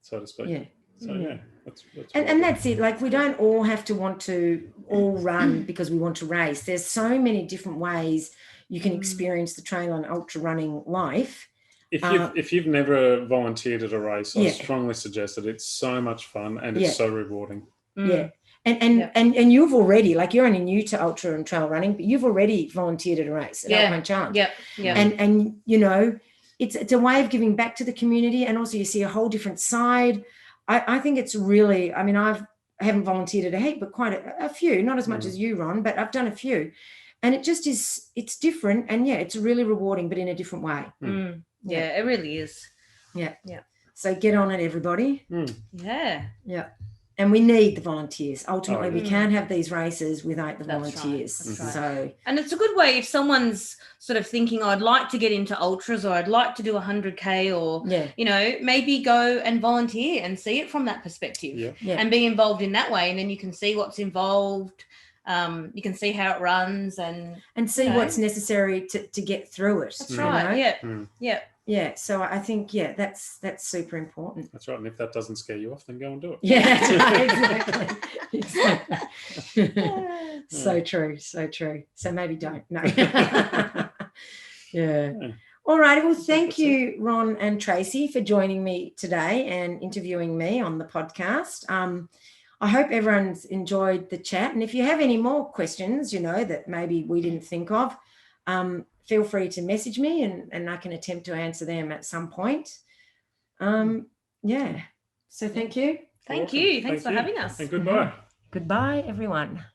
so to speak. So that's and that's it. Like, we don't all have to want to all run because we want to race. There's so many different ways you can experience the trail and ultra running life. If you've never volunteered at a race, I strongly suggest it. It's so much fun and it's so rewarding. And you've already, like, you're only new to ultra and trail running, but you've already volunteered at a race, at Alpine Challenge. And you know, it's a way of giving back to the community, and also you see a whole different side. I think it's really, I mean, I haven't volunteered at a heap, but quite a few, not as much as you, Ron, but I've done a few, and it just is, it's different, and it's really rewarding, but in a different way. Yeah, it really is. Yeah. So get on it, everybody. Yeah. And we need the volunteers. Ultimately, we can't have these races without the volunteers. That's right. So, and it's a good way if someone's sort of thinking, I'd like to get into ultras, or I'd like to do 100K, or, you know, maybe go and volunteer and see it from that perspective and be involved in that way. And then you can see what's involved. You can see how it runs and see what's necessary to get through it. That's right. Yeah. So I think, that's super important. That's right. And if that doesn't scare you off, then go and do it. Yeah, exactly. So true. So maybe don't. No. All right. Well, thank you, Ron and Tracey, for joining me today and interviewing me on the podcast. I hope everyone's enjoyed the chat. And if you have any more questions, you know, that maybe we didn't think of, feel free to message me and I can attempt to answer them at some point. So thank you. Thank you. Thanks for having us. And goodbye. Goodbye, everyone.